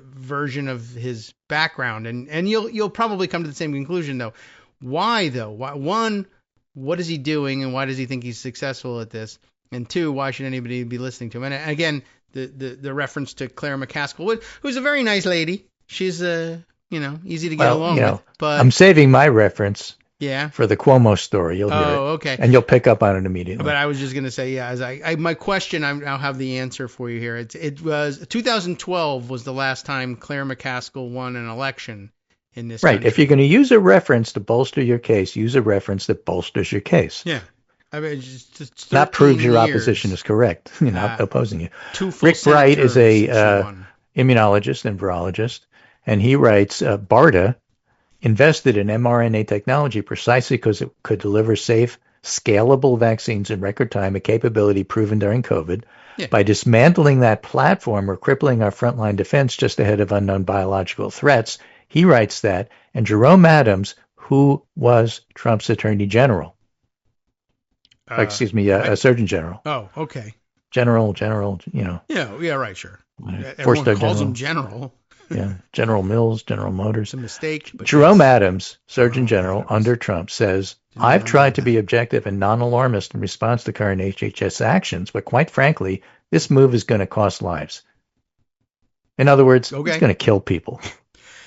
version of his background, and you'll probably come to the same conclusion though. Why though? One, what is he doing, and why does he think he's successful at this? And two, why should anybody be listening to him? And again, the reference to Claire McCaskill, who's a very nice lady. She's easy to get along with. But I'm saving my reference. Yeah. For the Cuomo story, you'll hear it. Okay. And you'll pick up on it immediately. But I was just going to say, yeah, as my question, I'll have the answer for you here. It was 2012 was the last time Claire McCaskill won an election in this country. If you're going to use a reference to bolster your case, use a reference that bolsters your case. Yeah. I mean, just that proves your opposition is correct. You're not opposing you. Rick Bright is a immunologist and virologist, and he writes, BARDA invested in mRNA technology precisely because it could deliver safe, scalable vaccines in record time, a capability proven during COVID. Yeah. By dismantling that platform or crippling our frontline defense just ahead of unknown biological threats, he writes that. And Jerome Adams, who was Trump's attorney general, a surgeon general. Oh, okay. General, Yeah, right, sure. Four-star Everyone calls him general. Yeah, General Mills, General Motors. It's a mistake. But Jerome Adams, Surgeon General under Trump, says, I've tried to be objective and non-alarmist in response to current HHS actions, but quite frankly, this move is going to cost lives. In other words, it's going to kill people.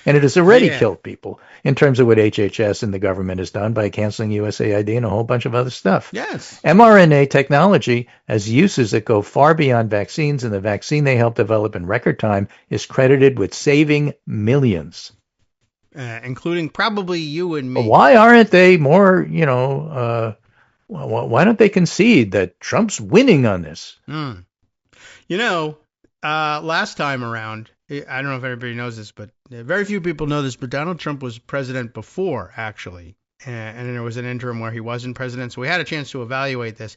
And it has already killed people in terms of what HHS and the government has done by canceling USAID and a whole bunch of other stuff. Yes. mRNA technology has uses that go far beyond vaccines, and the vaccine they helped develop in record time is credited with saving millions. Including probably you and me. But why aren't they more, why don't they concede that Trump's winning on this? Last time around, I don't know if everybody knows this, but very few people know this, but Donald Trump was president before, actually. And there was an interim where he wasn't president, so we had a chance to evaluate this.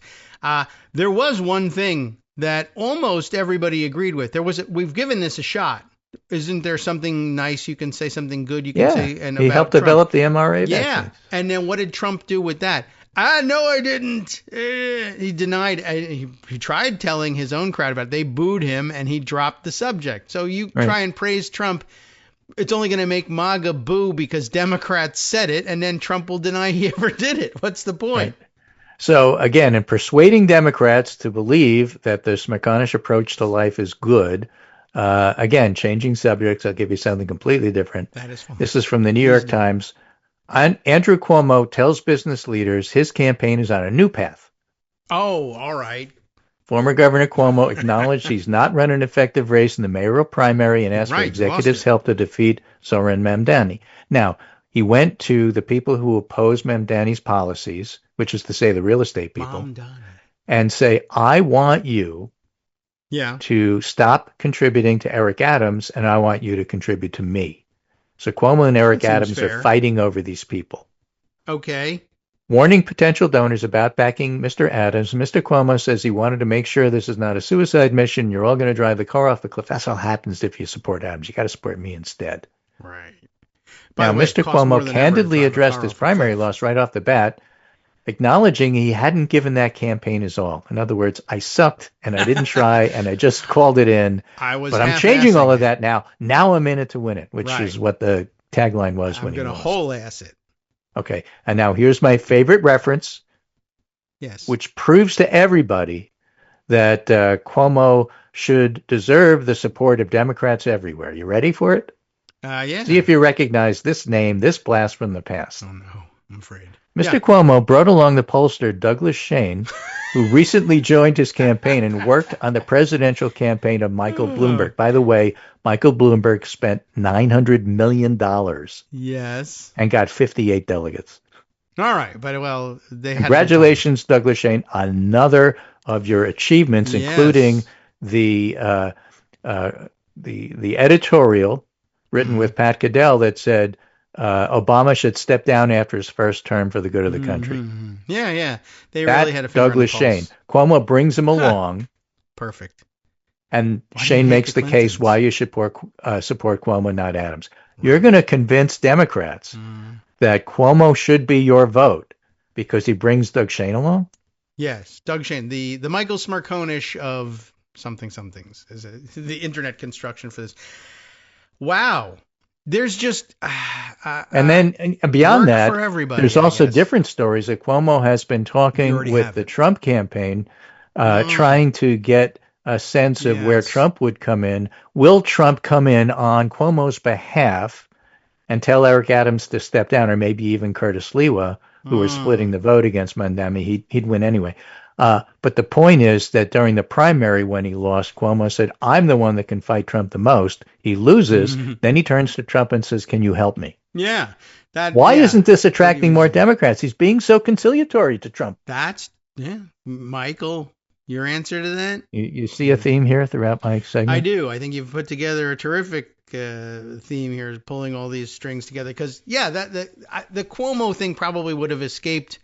There was one thing that almost everybody agreed with. We've given this a shot. Isn't there something nice you can say, something good you can say? And he helped develop the mRNA vaccine. Yeah, and then what did Trump do with that? No, I didn't. He denied. He tried telling his own crowd about it. They booed him, and he dropped the subject. So you try and praise Trump. It's only going to make MAGA boo because Democrats said it, and then Trump will deny he ever did it. What's the point? Right. So, again, in persuading Democrats to believe that the Smerconish approach to life is good, again, changing subjects, I'll give you something completely different. That is fun. This is from the New York Times. Andrew Cuomo tells business leaders his campaign is on a new path. Oh, all right. Former Governor Cuomo acknowledged he's not run an effective race in the mayoral primary and asked for executives' help to defeat Zohran Mamdani. Now, he went to the people who oppose Mamdani's policies, which is to say the real estate people, and say, I want you to stop contributing to Eric Adams, and I want you to contribute to me. So Cuomo and Eric Adams are fighting over these people. Okay. Warning potential donors about backing Mr. Adams. Mr. Cuomo says he wanted to make sure this is not a suicide mission. You're all going to drive the car off the cliff. That's all happens if you support Adams. You got to support me instead. Right. Now, Mr. Cuomo candidly addressed his primary loss right off the bat, acknowledging he hadn't given that campaign his all. In other words, I sucked and I didn't try and I just called it in. But I'm changing all of that now. Now I'm in it to win it, which is what the tagline was when he lost. I'm going to whole ass it. Okay. And now here's my favorite reference. Yes. Which proves to everybody that Cuomo should deserve the support of Democrats everywhere. You ready for it? Yeah. See if you recognize this name, this blast from the past. Oh, no. I'm afraid. Mr. Cuomo brought along the pollster Douglas Shane, who recently joined his campaign and worked on the presidential campaign of Michael Bloomberg. By the way, Michael Bloomberg spent $900 million. Yes. And got 58 delegates. All right, but well, they had congratulations, Douglas Shane, another of your achievements, including the editorial written with Pat Goodell that said Obama should step down after his first term for the good of the country. Yeah. They really had a finger Douglas on the pulse. Shane. Cuomo brings him along. Perfect. And Shane makes the case why you should support Cuomo, not Adams. Right. You're going to convince Democrats that Cuomo should be your vote because he brings Doug Shane along? Yes, Doug Shane, the Michael Smirkonish of somethings is the internet construction for this. Wow. There's just and then beyond that, there's also different stories that Cuomo has been talking with the Trump campaign, trying to get a sense of where Trump would come in. Will Trump come in on Cuomo's behalf and tell Eric Adams to step down, or maybe even Curtis Lewa, who was splitting the vote against Mondami? He'd win anyway. But the point is that during the primary when he lost, Cuomo said, I'm the one that can fight Trump the most. He loses. Then he turns to Trump and says, can you help me? Yeah. Why isn't this attracting more Democrats? He's being so conciliatory to Trump. Michael, your answer to that? You see a theme here throughout my segment? I do. I think you've put together a terrific theme here, pulling all these strings together. Because, the Cuomo thing probably would have escaped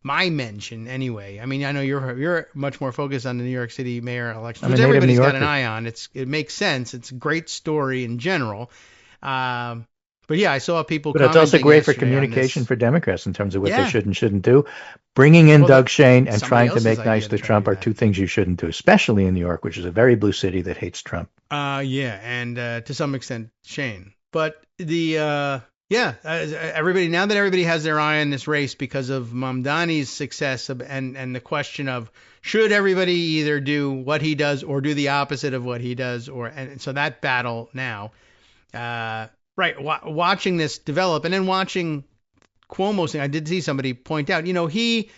my mention anyway. I mean, I know you're much more focused on the New York City mayor election, which everybody's got an eye on. It makes sense. It's a great story in general. But yeah, I saw people. But it's also great for communication for Democrats in terms of what they should and shouldn't do. Bringing in Doug Shane and trying to make nice to Trump are two things you shouldn't do, especially in New York, which is a very blue city that hates Trump. And to some extent Shane. But everybody, now that everybody has their eye on this race because of Mamdani's success and the question of should everybody either do what he does or do the opposite of what he does, and so that battle now, watching this develop and then watching Cuomo saying, I did see somebody point out, he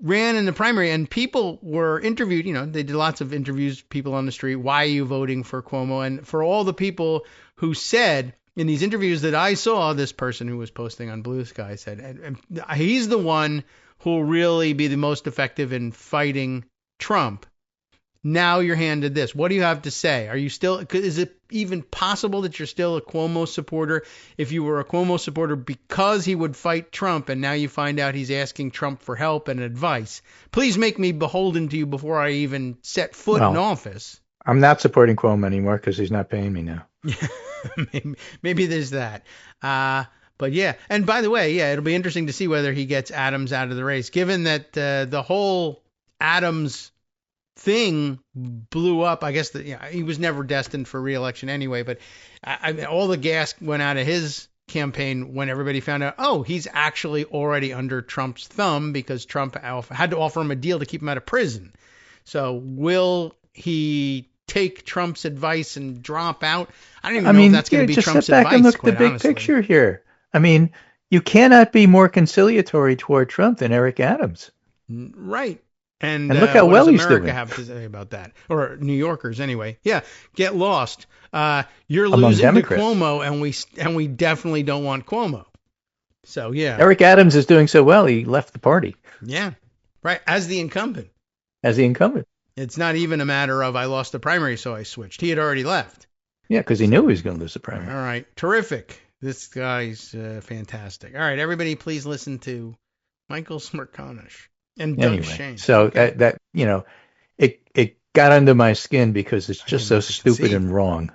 ran in the primary and people were interviewed, they did lots of interviews, people on the street, why are you voting for Cuomo? And for all the people who said, in these interviews that I saw, this person who was posting on Blue Sky said, and he's the one who will really be the most effective in fighting Trump. Now you're handed this. What do you have to say? Are you still, is it even possible that you're still a Cuomo supporter if you were a Cuomo supporter because he would fight Trump and now you find out he's asking Trump for help and advice? Please make me beholden to you before I even set foot in office. I'm not supporting Cuomo anymore because he's not paying me now. Maybe there's that. But yeah, and by the way, it'll be interesting to see whether he gets Adams out of the race, given that the whole Adams thing blew up. I guess that he was never destined for re-election anyway, but all the gas went out of his campaign when everybody found out, he's actually already under Trump's thumb because Trump had to offer him a deal to keep him out of prison. So will he take Trump's advice and drop out? I don't even know if that's going to be Trump's advice. Just step back and look at the big picture here. I mean, you cannot be more conciliatory toward Trump than Eric Adams. Right. And look how well he's doing. What does America have to say about that? Or New Yorkers anyway. Yeah, get lost. You're losing to Cuomo, and we definitely don't want Cuomo. So yeah. Eric Adams is doing so well, he left the party. Yeah. Right. As the incumbent. It's not even a matter of I lost the primary, so I switched. He had already left. Yeah, because he knew he was going to lose the primary. All right. Terrific. This guy's fantastic. All right, everybody, please listen to Michael Smirkonish and Doug Shane. So that it got under my skin because it's just so stupid and wrong.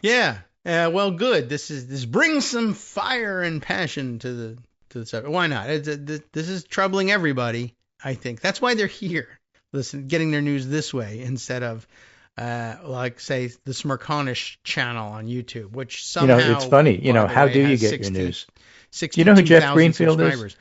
Yeah. Well, good. This brings some fire and passion to the subject. Why not? This is troubling everybody. I think that's why they're here. Listen, getting their news this way instead of say the Smirkonish channel on YouTube, which somehow it's funny. How do you get your news? You know who Jeff Greenfield is?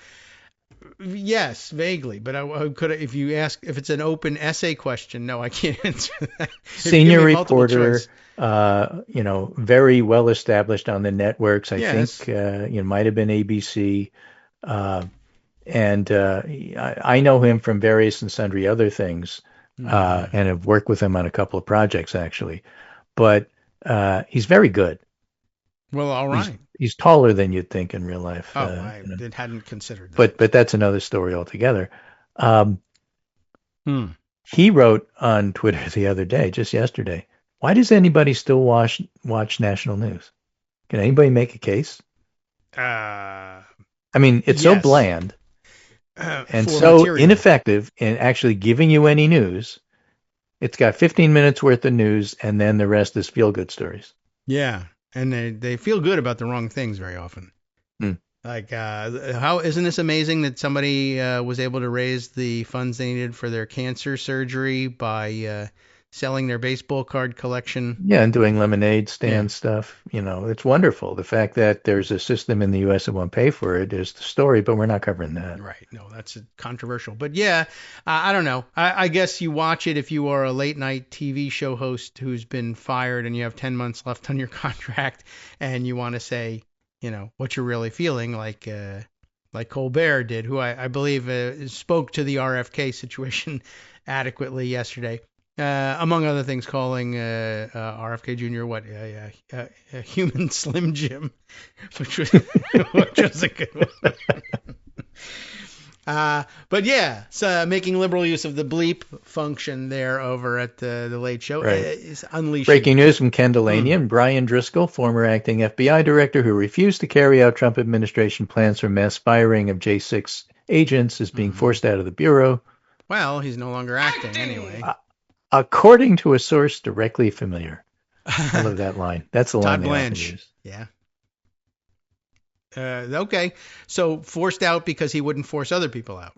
Yes, vaguely, but I could if you ask if it's an open essay question. No, I can't answer that. Senior reporter, very well established on the networks. I think might have been ABC. And I know him from various and sundry other things, and have worked with him on a couple of projects actually. But he's very good. Well, all right. He's taller than you'd think in real life. Oh, I hadn't considered that. But that's another story altogether. He wrote on Twitter the other day, just yesterday, why does anybody still watch national news? Can anybody make a case? I mean, it's so bland and so material. Ineffective in actually giving you any news. It's got 15 minutes worth of news, and then the rest is feel-good stories. Yeah, and they feel good about the wrong things very often. Like, how isn't this amazing that somebody was able to raise the funds they needed for their cancer surgery by selling their baseball card collection? Yeah, and doing lemonade stand stuff. You know, it's wonderful. The fact that there's a system in the U.S. that won't pay for it is the story, but we're not covering that. Right. No, that's controversial. But yeah, I don't know. I guess you watch it if you are a late night TV show host who's been fired and you have 10 months left on your contract and you want to say, you know, what you're really feeling, like Colbert did, who I believe spoke to the RFK situation adequately yesterday. Among other things, calling RFK Jr. A human Slim Jim, which was a good one. But yeah, so making liberal use of the bleep function there over at the Late Show is unleashing. Breaking news from Ken Delanian. Brian Driscoll, former acting FBI director who refused to carry out Trump administration plans for mass firing of J6 agents, is being forced out of the bureau. Well, he's no longer acting anyway. According to a source directly familiar. I love that line. That's the line Todd Blanche. Yeah. Okay. So forced out because he wouldn't force other people out.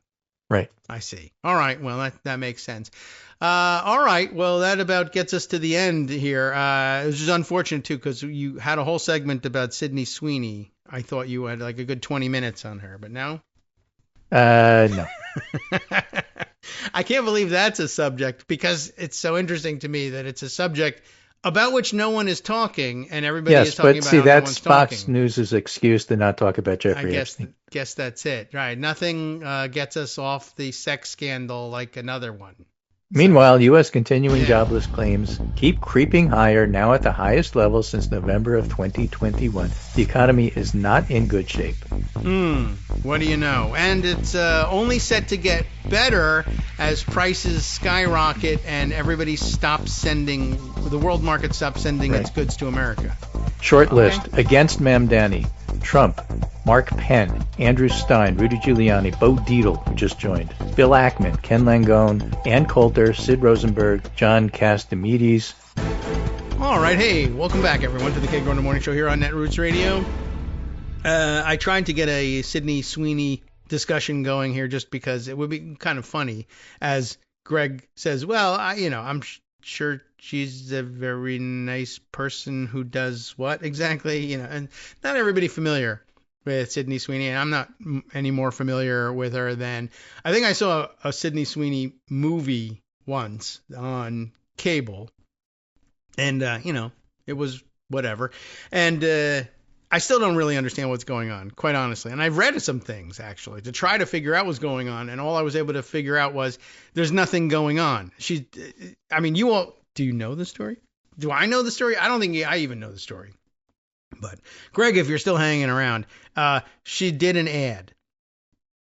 Right. I see. All right. Well, that makes sense. All right. Well, that about gets us to the end here. It was just unfortunate, too, because you had a whole segment about Sydney Sweeney. I thought you had like a good 20 minutes on her, but no? No. I can't believe that's a subject, because it's so interesting to me that it's a subject about which no one is talking, and everybody is talking about how no one's talking. Yes, but see, that's Fox News' excuse to not talk about Jeffrey Epstein. I guess that's it. Right. Nothing gets us off the sex scandal like another one. Meanwhile, U.S. continuing jobless claims keep creeping higher, now at the highest level since November of 2021. The economy is not in good shape. What do you know? And it's only set to get better as prices skyrocket and everybody stops sending, the world market stops sending its goods to America. Short list. Against Mamdani, Trump, Mark Penn, Andrew Stein, Rudy Giuliani, Bo Dietl, who just joined, Bill Ackman, Ken Langone, Ann Coulter, Sid Rosenberg, John Castimedes. All right. Hey, welcome back, everyone, to the Kagro in the Morning Show here on Netroots Radio. I tried to get a Sydney Sweeney discussion going here just because it would be kind of funny, as Greg says, well, I'm sure she's a very nice person who does what exactly, and not everybody familiar with Sydney Sweeney, and I'm not any more familiar with her than I think I saw a Sydney Sweeney movie once on cable, and it was whatever, and I still don't really understand what's going on, quite honestly. And I've read some things actually to try to figure out what's going on, and all I was able to figure out was there's nothing going on. You all, do you know the story? Do I know the story? I don't think I even know the story. But Greg, if you're still hanging around, she did an ad.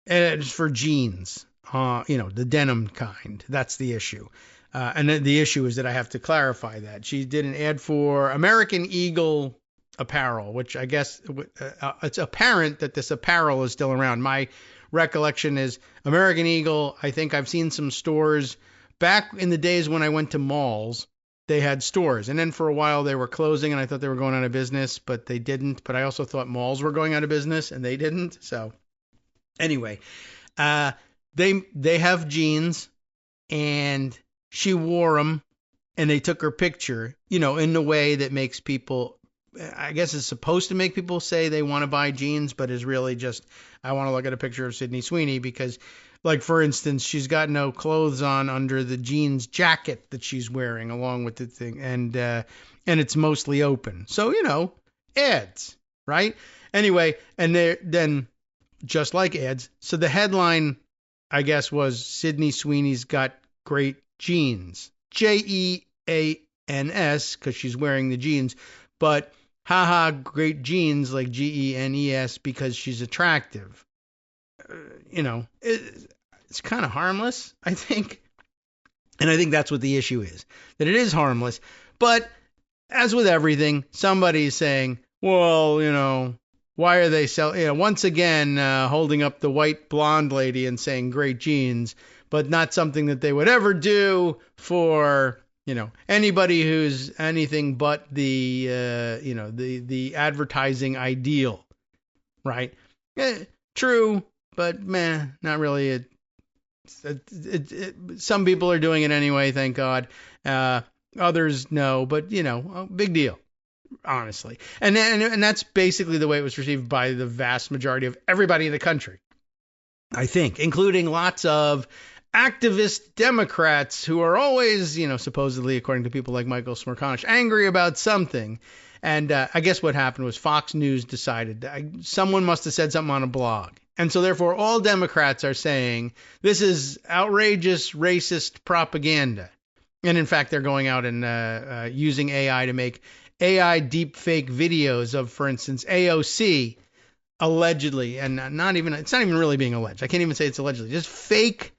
It's for jeans, the denim kind. That's the issue. And the issue is that I have to clarify that. She did an ad for American Eagle apparel, which I guess it's apparent that this apparel is still around. My recollection is American Eagle, I think I've seen some stores back in the days when I went to malls. They had stores, and then for a while they were closing, and I thought they were going out of business, but they didn't. But I also thought malls were going out of business, and they didn't. So anyway, they have jeans, and she wore them, and they took her picture, in the way that makes people, I guess it's supposed to make people say they want to buy jeans, but is really just, I want to look at a picture of Sydney Sweeney because, like, for instance, she's got no clothes on under the jeans jacket that she's wearing along with the thing, and it's mostly open. So, ads, right? Anyway, and then just like ads. So the headline, I guess, was Sydney Sweeney's got great jeans. Jeans, because she's wearing the jeans. But haha, great genes, like GENES, because she's attractive. It's kind of harmless, I think. And I think that's what the issue is, that it is harmless. But as with everything, somebody's saying, well, why are they once again holding up the white blonde lady and saying great genes, but not something that they would ever do for, anybody who's anything but the advertising ideal, right? True, but not really. Some people are doing it anyway, thank God. Others no, but big deal, honestly. And that's basically the way it was received by the vast majority of everybody in the country, I think, including lots of activist Democrats who are always, supposedly, according to people like Michael Smerconish, angry about something. And I guess what happened was Fox News decided someone must have said something on a blog. And so therefore all Democrats are saying this is outrageous racist propaganda. And in fact, they're going out and using AI to make AI deepfake videos of, for instance, AOC allegedly, and it's not even really being alleged. I can't even say it's allegedly, just fake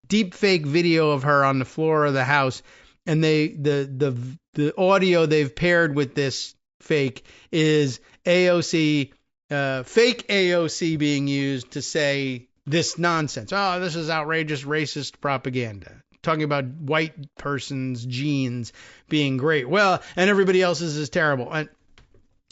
deepfake video of her on the floor of the House. And the audio they've paired with this fake is AOC, fake AOC being used to say this nonsense. Oh, this is outrageous racist propaganda. Talking about white person's genes being great. Well, and everybody else's is terrible. And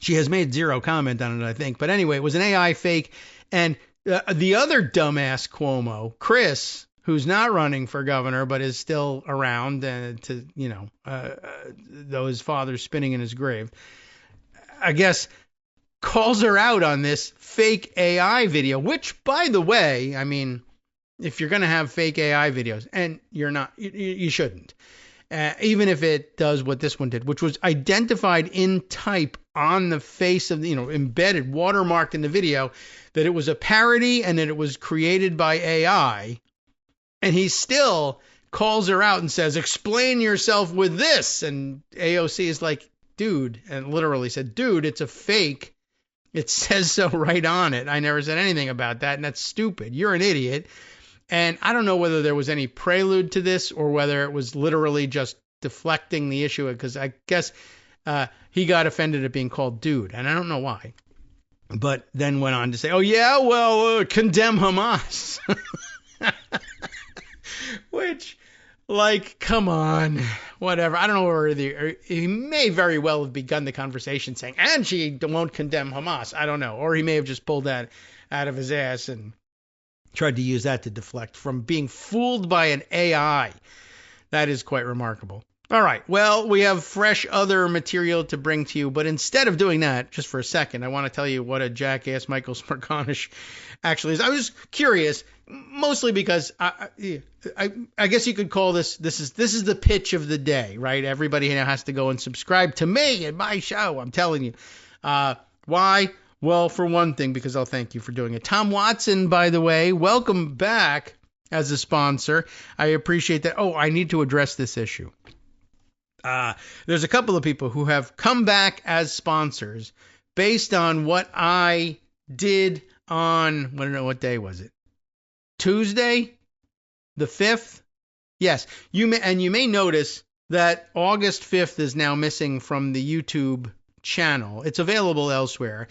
she has made zero comment on it, I think. But anyway, it was an AI fake. And the other dumbass Cuomo, Chris, who's not running for governor but is still around though his father's spinning in his grave, I guess calls her out on this fake AI video, which, by the way, I mean, if you're going to have fake AI videos, and you're not, you shouldn't, even if it does what this one did, which was identified in type on the face of the, embedded, watermarked in the video, that it was a parody and that it was created by AI. And he still calls her out and says, explain yourself with this. And AOC is like, dude, and literally said, dude, it's a fake. It says so right on it. I never said anything about that. And that's stupid. You're an idiot. And I don't know whether there was any prelude to this or whether it was literally just deflecting the issue, because I guess he got offended at being called dude. And I don't know why. But then went on to say, oh, yeah, well, condemn Hamas. Which, like, come on, whatever. I don't know where he may very well have begun the conversation saying, and she won't condemn Hamas. I don't know. Or he may have just pulled that out of his ass and tried to use that to deflect from being fooled by an AI. That is quite remarkable. All right. Well, we have fresh other material to bring to you. But instead of doing that, just for a second, I want to tell you what a jackass Michael Smerconish actually is. I was curious, mostly because I guess you could call this is the pitch of the day, right? Everybody now has to go and subscribe to me and my show. I'm telling you. Why? Well, for one thing, because I'll thank you for doing it. Tom Watson, by the way, welcome back as a sponsor. I appreciate that. Oh, I need to address this issue. There's a couple of people who have come back as sponsors based on what I did on, I don't know, what day was it? Tuesday, the 5th? Yes. You may notice that August 5th is now missing from the YouTube channel. It's available elsewhere.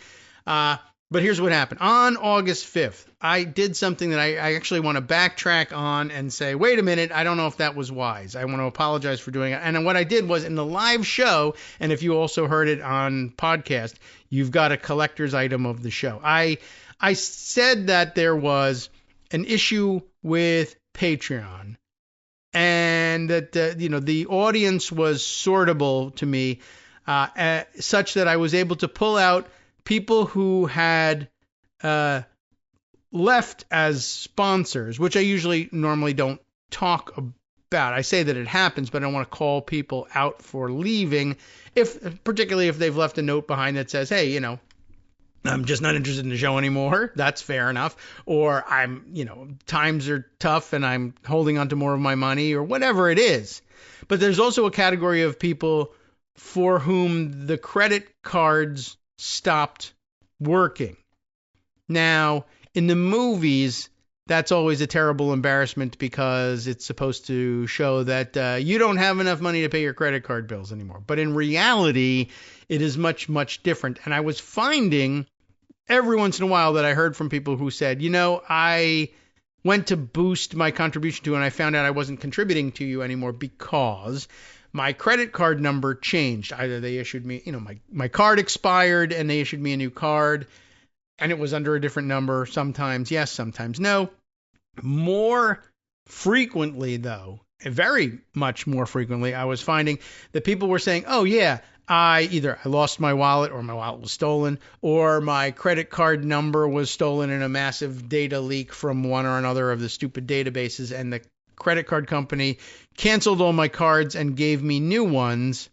But here's what happened. On August 5th, I did something that I actually want to backtrack on and say, wait a minute, I don't know if that was wise. I want to apologize for doing it. And what I did was in the live show, and if you also heard it on podcast, you've got a collector's item of the show. I said that there was an issue with Patreon and that, the audience was sortable to me, such that I was able to pull out people who had left as sponsors, which I normally don't talk about. I say that it happens, but I don't want to call people out for leaving, particularly if they've left a note behind that says, hey, I'm just not interested in the show anymore. That's fair enough. Or times are tough and I'm holding on to more of my money or whatever it is. But there's also a category of people for whom the credit cards stopped working. Now, in the movies, that's always a terrible embarrassment because it's supposed to show that you don't have enough money to pay your credit card bills anymore. But in reality, it is much, much different. And I was finding every once in a while that I heard from people who said, I went to boost my contribution to, and I found out I wasn't contributing to you anymore because my credit card number changed. Either they issued me, my card expired and they issued me a new card and it was under a different number. Sometimes yes, sometimes no. More frequently, though, very much more frequently, I was finding that people were saying, oh, yeah, I lost my wallet or my wallet was stolen or my credit card number was stolen in a massive data leak from one or another of the stupid databases, and the credit card company canceled all my cards and gave me new ones.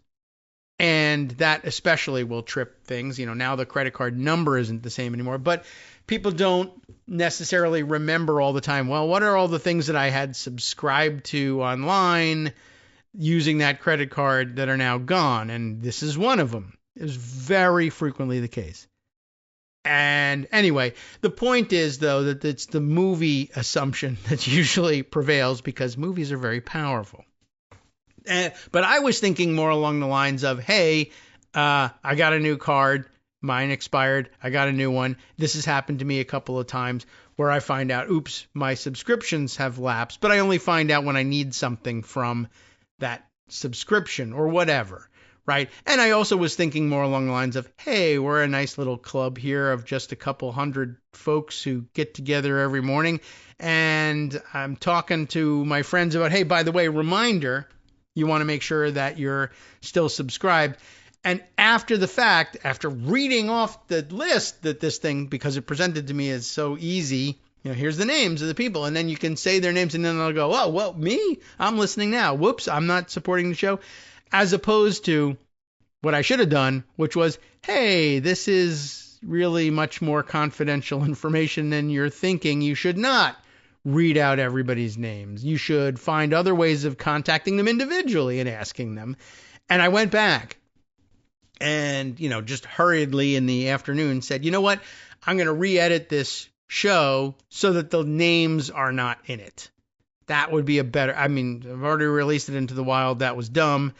And that especially will trip things. Now the credit card number isn't the same anymore, but people don't necessarily remember all the time, well, what are all the things that I had subscribed to online using that credit card that are now gone? And this is one of them. It's very frequently the case. And anyway, the point is, though, that it's the movie assumption that usually prevails because movies are very powerful. But I was thinking more along the lines of, hey, I got a new card. Mine expired. I got a new one. This has happened to me a couple of times where I find out, oops, my subscriptions have lapsed. But I only find out when I need something from that subscription or whatever, right? And I also was thinking more along the lines of, hey, we're a nice little club here of just a couple hundred folks who get together every morning. And I'm talking to my friends about, hey, by the way, reminder, you want to make sure that you're still subscribed. And after the fact, after reading off the list that this thing, because it presented to me as so easy, here's the names of the people, and then you can say their names, and then they'll go, oh, well, me? I'm listening now. Whoops, I'm not supporting the show. As opposed to what I should have done, which was, hey, this is really much more confidential information than you're thinking. You should not read out everybody's names. You should find other ways of contacting them individually and asking them. And I went back and, just hurriedly in the afternoon said, you know what? I'm going to re-edit this show so that the names are not in it. That would be I've already released it into the wild. That was dumb,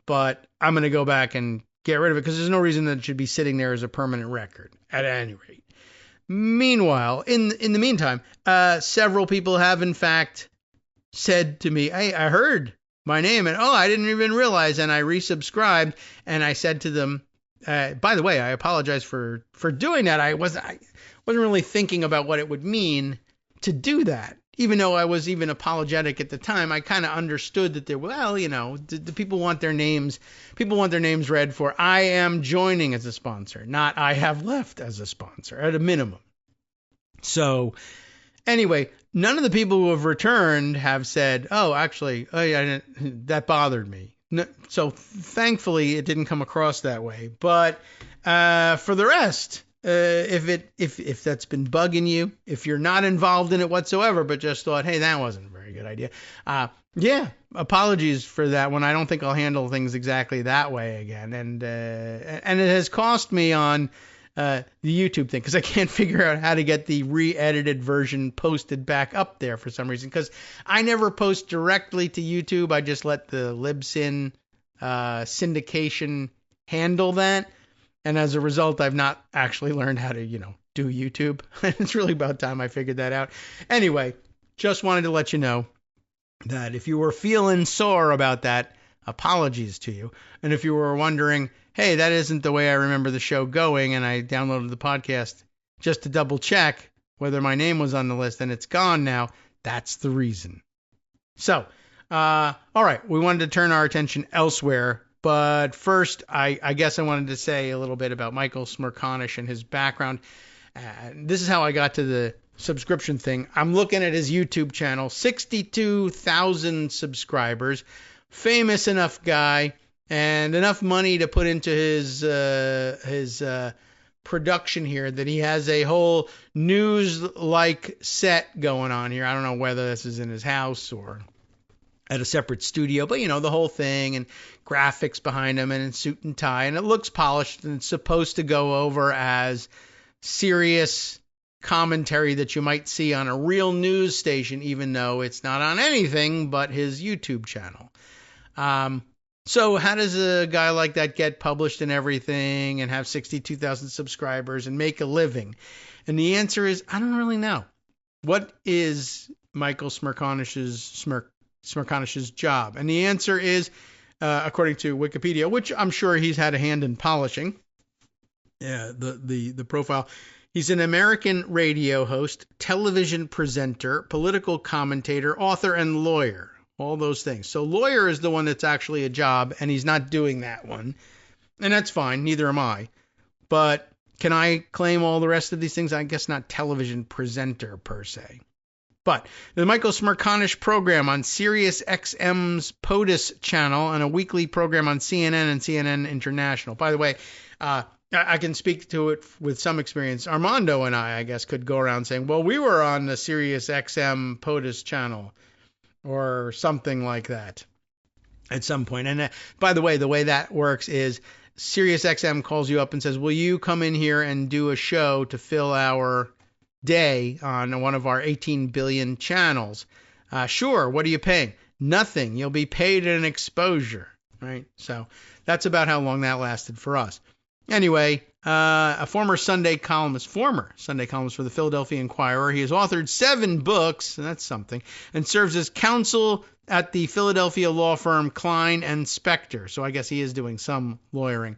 but I'm going to go back and get rid of it because there's no reason that it should be sitting there as a permanent record at any rate. Meanwhile, in the meantime, several people have in fact said to me, hey, I heard my name and I didn't even realize, and I resubscribed, and I said to them, by the way, I apologize for doing that. I wasn't really thinking about what it would mean to do that. Even though I was even apologetic at the time, I kind of understood that the people want their names read for I am joining as a sponsor, not I have left as a sponsor at a minimum. So anyway, none of the people who have returned have said, that bothered me. No, so thankfully it didn't come across that way. But for the rest, if that's been bugging you, if you're not involved in it whatsoever, but just thought, hey, that wasn't a very good idea. Apologies for that one. I don't think I'll handle things exactly that way again. And it has cost me on the YouTube thing because I can't figure out how to get the re-edited version posted back up there for some reason, because I never post directly to YouTube. I just let the Libsyn syndication handle that. And as a result, I've not actually learned how to, do YouTube. It's really about time I figured that out. Anyway, just wanted to let you know that if you were feeling sore about that, apologies to you. And if you were wondering, hey, that isn't the way I remember the show going, and I downloaded the podcast just to double check whether my name was on the list and it's gone now, that's the reason. So, all right, we wanted to turn our attention elsewhere. But first, I guess I wanted to say a little bit about Michael Smerconish and his background. This is how I got to the subscription thing. I'm looking at his YouTube channel, 62,000 subscribers, famous enough guy, and enough money to put into his production here that he has a whole news-like set going on here. I don't know whether this is in his house or at a separate studio, but the whole thing, and graphics behind him, and in suit and tie, and it looks polished, and it's supposed to go over as serious commentary that you might see on a real news station, even though it's not on anything but his YouTube channel. So how does a guy like that get published and everything and have 62,000 subscribers and make a living? And the answer is, I don't really know. What is Michael Smerconish's job? And the answer is, according to Wikipedia, which I'm sure he's had a hand in polishing, the profile, he's an American radio host, television presenter, political commentator, author, and lawyer. All those things. So lawyer is the one that's actually a job, and he's not doing that one. And that's fine. Neither am I. But can I claim all the rest of these things? I guess not television presenter per se. But the Michael Smerconish program on Sirius XM's POTUS channel and a weekly program on CNN and CNN International. By the way, I can speak to it with some experience. Armando and I guess, could go around saying, well, we were on the Sirius XM POTUS channel or something like that at some point. And by the way that works is Sirius XM calls you up and says, will you come in here and do a show to fill our day on one of our 18 billion channels? Sure. What are you paying? Nothing. You'll be paid an exposure, right? So that's about how long that lasted for us. Anyway, a former Sunday columnist for the Philadelphia Inquirer. He has authored 7 books, and that's something, and serves as counsel at the Philadelphia law firm Klein and Spector. So I guess he is doing some lawyering.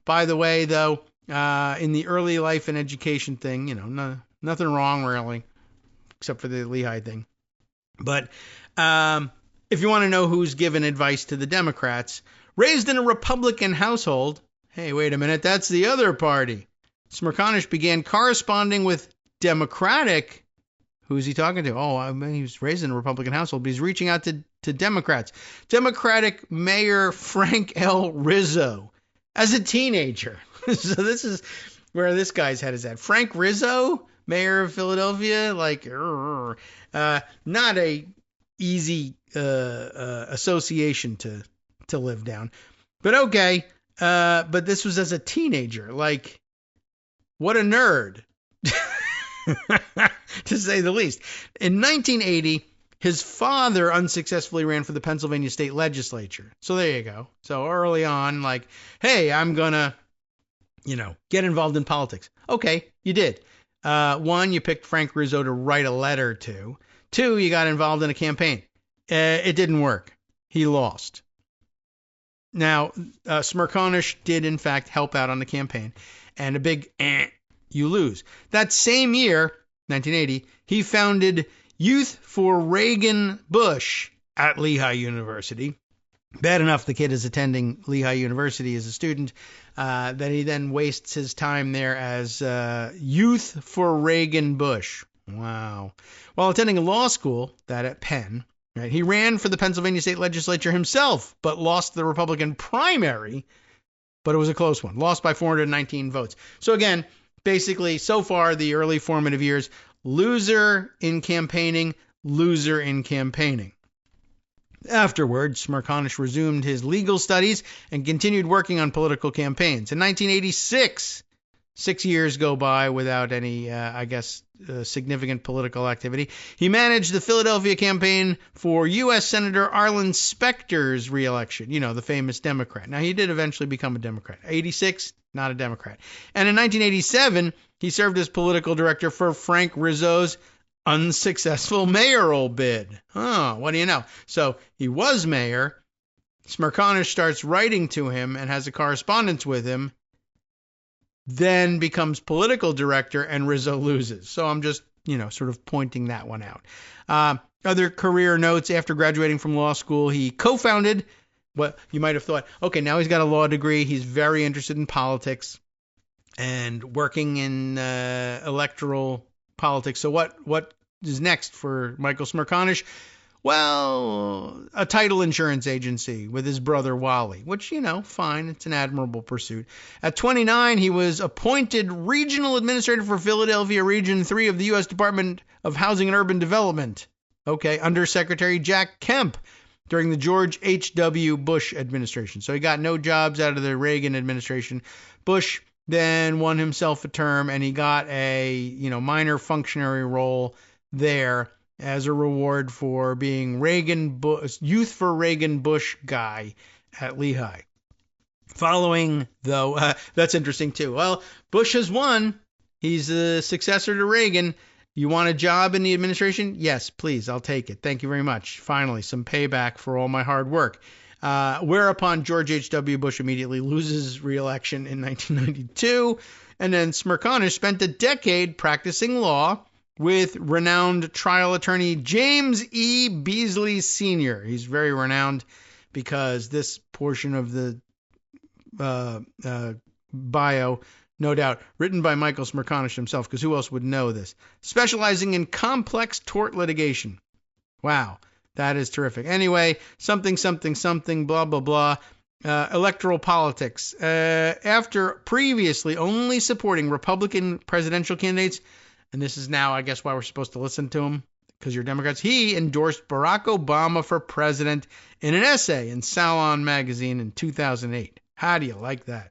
By the way, though, in the early life and education thing, nothing wrong really, except for the Lehigh thing. But if you want to know who's given advice to the Democrats, raised in a Republican household. Hey, wait a minute, that's the other party. Smerconish began corresponding with Democratic. Who's he talking to? Oh, he was raised in a Republican household, but he's reaching out to Democrats. Democratic Mayor Frank L. Rizzo as a teenager. So this is where this guy's head is at. Frank Rizzo, mayor of Philadelphia, not a easy association to live down. But okay. But this was as a teenager. What a nerd, to say the least. In 1980, his father unsuccessfully ran for the Pennsylvania state legislature. So there you go. So early on, hey, I'm going to, get involved in politics. Okay, you did. 1, you picked Frank Rizzo to write a letter to. 2, you got involved in a campaign. It didn't work. He lost. Now, Smerconish did, in fact, help out on the campaign, and a big you lose. That same year, 1980, he founded Youth for Reagan Bush at Lehigh University. Bad enough the kid is attending Lehigh University as a student, that he then wastes his time there as Youth for Reagan Bush. Wow. While attending law school, that at Penn, right, he ran for the Pennsylvania state legislature himself, but lost the Republican primary, but it was a close one. Lost by 419 votes. So again, basically, so far, the early formative years, loser in campaigning. Afterwards, Smerconish resumed his legal studies and continued working on political campaigns. In 1986, 6 years go by without any, significant political activity. He managed the Philadelphia campaign for U.S. Senator Arlen Specter's reelection, the famous Democrat. Now, he did eventually become a Democrat. 86, not a Democrat. And in 1987, he served as political director for Frank Rizzo's unsuccessful mayoral bid. What do you know? So he was mayor. Smerconish starts writing to him and has a correspondence with him, then becomes political director, and Rizzo loses. So I'm just, sort of pointing that one out. Other career notes: after graduating from law school, he co-founded what you might have thought, okay, now he's got a law degree. He's very interested in politics and working in electoral politics. So what is next for Michael Smerconish? Well, a title insurance agency with his brother Wally, which, fine. It's an admirable pursuit. At 29, he was appointed regional administrator for Philadelphia Region 3 of the U.S. Department of Housing and Urban Development. Okay, Under Secretary Jack Kemp. during the George H.W. Bush administration. So he got no jobs out of the Reagan administration. Bush then won himself a term, and he got a minor functionary role there as a reward for being Youth for Reagan Bush guy at Lehigh. Following, though, that's interesting too. Well, Bush has won. He's the successor to Reagan. You want a job in the administration? Yes, please. I'll take it. Thank you very much. Finally, some payback for all my hard work. Whereupon George H.W. Bush immediately loses re-election in 1992. And then Smerconish spent a decade practicing law with renowned trial attorney James E. Beasley Sr. He's very renowned because this portion of the bio, no doubt, written by Michael Smerconish himself, because who else would know this? Specializing in complex tort litigation. Wow, that is terrific. Anyway, something, blah, blah, blah. Electoral politics. After previously only supporting Republican presidential candidates, and this is now, I guess, why we're supposed to listen to him, because you're Democrats, he endorsed Barack Obama for president in an essay in Salon magazine in 2008. How do you like that?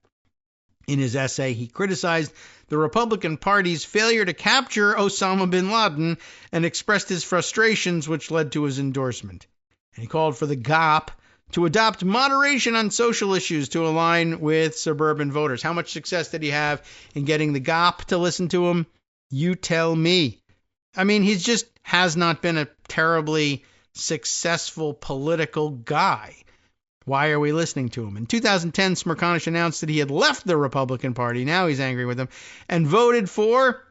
In his essay, he criticized the Republican Party's failure to capture Osama bin Laden and expressed his frustrations, which led to his endorsement. And he called for the GOP to adopt moderation on social issues to align with suburban voters. How much success did he have in getting the GOP to listen to him? You tell me. I mean, he just has not been a terribly successful political guy. Why are we listening to him? In 2010, Smerconish announced that he had left the Republican Party. Now he's angry with them. And voted for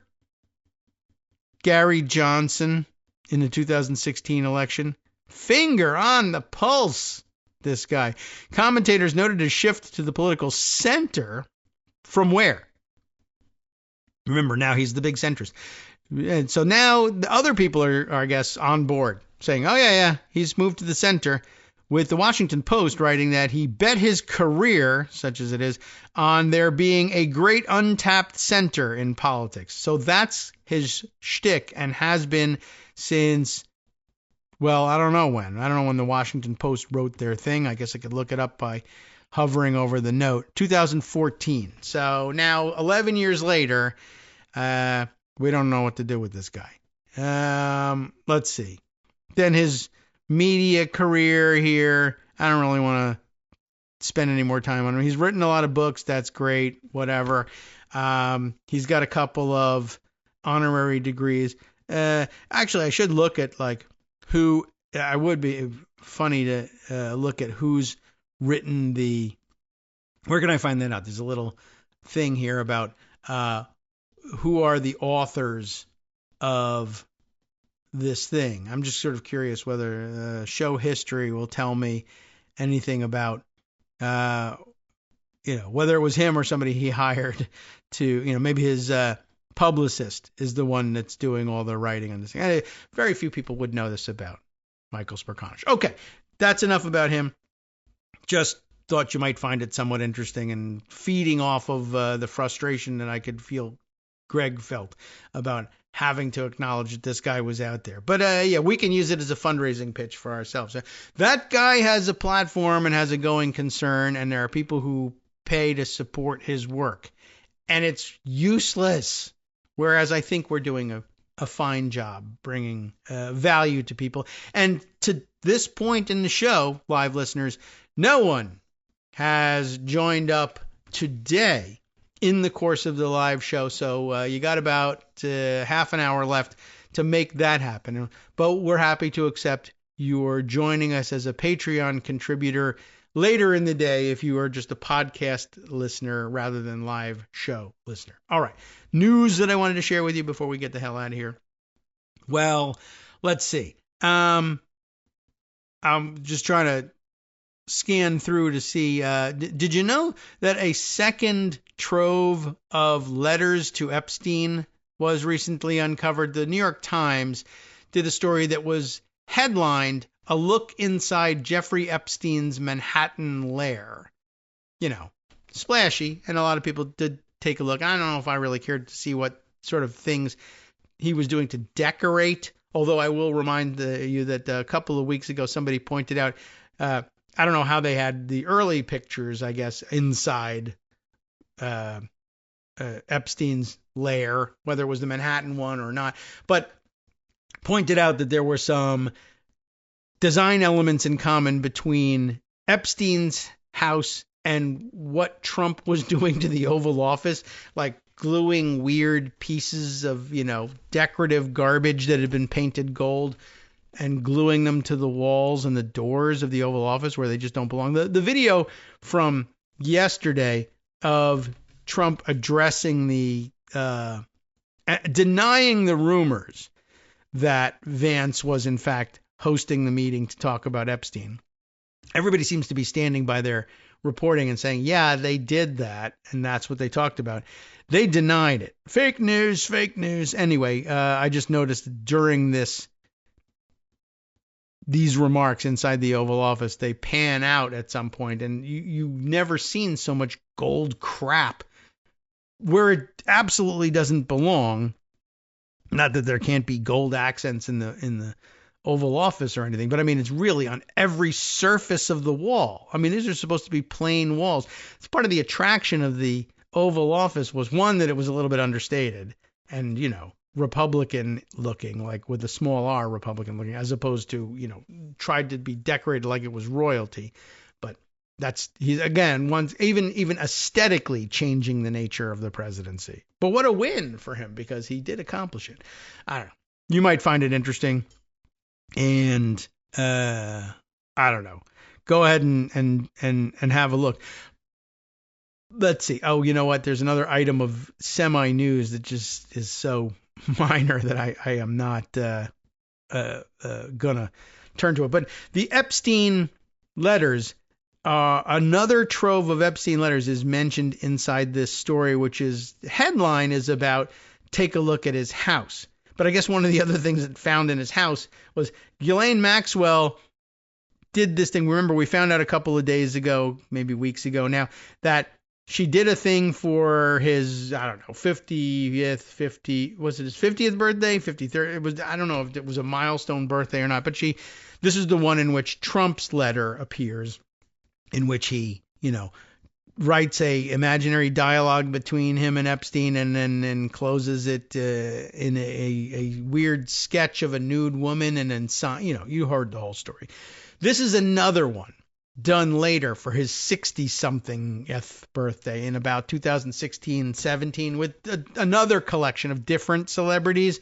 Gary Johnson in the 2016 election. Finger on the pulse, this guy. Commentators noted his shift to the political center from where? Remember, now he's the big centrist. And so now the other people are, I guess, on board, saying, oh, yeah, he's moved to the center, with the Washington Post writing that he bet his career, such as it is, on there being a great untapped center in politics. So that's his shtick and has been since, well, I don't know when. I don't know when the Washington Post wrote their thing. I guess I could look it up by hovering over the note. 2014. So now 11 years later, we don't know what to do with this guy. Let's see. Then his media career here, I don't really want to spend any more time on him. He's written a lot of books. That's great. Whatever. He's got a couple of honorary degrees. Actually, I should look at who. I would be funny to look at who's written the. Where can I find that out? There's a little thing here about who are the authors of this thing. I'm just sort of curious whether show history will tell me anything about, whether it was him or somebody he hired to, maybe his publicist is the one that's doing all the writing on this thing. Very few people would know this about Michael Smerconish. Okay, that's enough about him. Just thought you might find it somewhat interesting and feeding off of the frustration that I could feel Greg felt about having to acknowledge that this guy was out there. But we can use it as a fundraising pitch for ourselves. That guy has a platform and has a going concern, and there are people who pay to support his work. And it's useless. Whereas I think we're doing a fine job bringing value to people. And to this point in the show, live listeners, no one has joined up today in the course of the live show. So you got about half an hour left to make that happen. But we're happy to accept your joining us as a Patreon contributor later in the day if you are just a podcast listener rather than live show listener. All right. News that I wanted to share with you before we get the hell out of here. Well, let's see. I'm just trying to scan through to see, did you know that a second trove of letters to Epstein was recently uncovered? The New York Times did a story that was headlined, "A Look Inside Jeffrey Epstein's Manhattan Lair." Splashy, and a lot of people did take a look. I don't know if I really cared to see what sort of things he was doing to decorate Although I will remind you that a couple of weeks ago, somebody pointed out, I don't know how they had the early pictures, I guess, inside Epstein's lair, whether it was the Manhattan one or not, but pointed out that there were some design elements in common between Epstein's house and what Trump was doing to the Oval Office, like gluing weird pieces of, decorative garbage that had been painted gold and gluing them to the walls and the doors of the Oval Office where they just don't belong. The video from yesterday of Trump addressing denying the rumors that Vance was in fact hosting the meeting to talk about Epstein. Everybody seems to be standing by their reporting and saying, yeah, they did that, and that's what they talked about. They denied it. Fake news, fake news. Anyway, I just noticed during these remarks inside the Oval Office, they pan out at some point, and you've never seen so much gold crap where it absolutely doesn't belong. Not that there can't be gold accents in the Oval Office or anything, but I mean, it's really on every surface of the wall. I mean, these are supposed to be plain walls. It's part of the attraction of the Oval Office was, one, that it was a little bit understated and, Republican looking, like with a small R, Republican looking, as opposed to, tried to be decorated like it was royalty. But he's again, even aesthetically changing the nature of the presidency. But what a win for him, because he did accomplish it. I don't know. You might find it interesting. And I don't know. Go ahead and have a look. Let's see. Oh, you know what? There's another item of semi-news that just is so minor that I am not gonna turn to it. But the Epstein letters, another trove of Epstein letters is mentioned inside this story, which is headline is about take a look at his house. But I guess one of the other things that found in his house was Ghislaine Maxwell did this thing. Remember, we found out a couple of days ago, maybe weeks ago now, that she did a thing for his, I don't know, 50th, was it his 50th birthday? 53rd? It was, I don't know if it was a milestone birthday or not, but this is the one in which Trump's letter appears, in which he, writes a imaginary dialogue between him and Epstein and then closes it in a weird sketch of a nude woman and then, you heard the whole story. This is another one done later for his 60-somethingth birthday in about 2016-17 with another collection of different celebrities.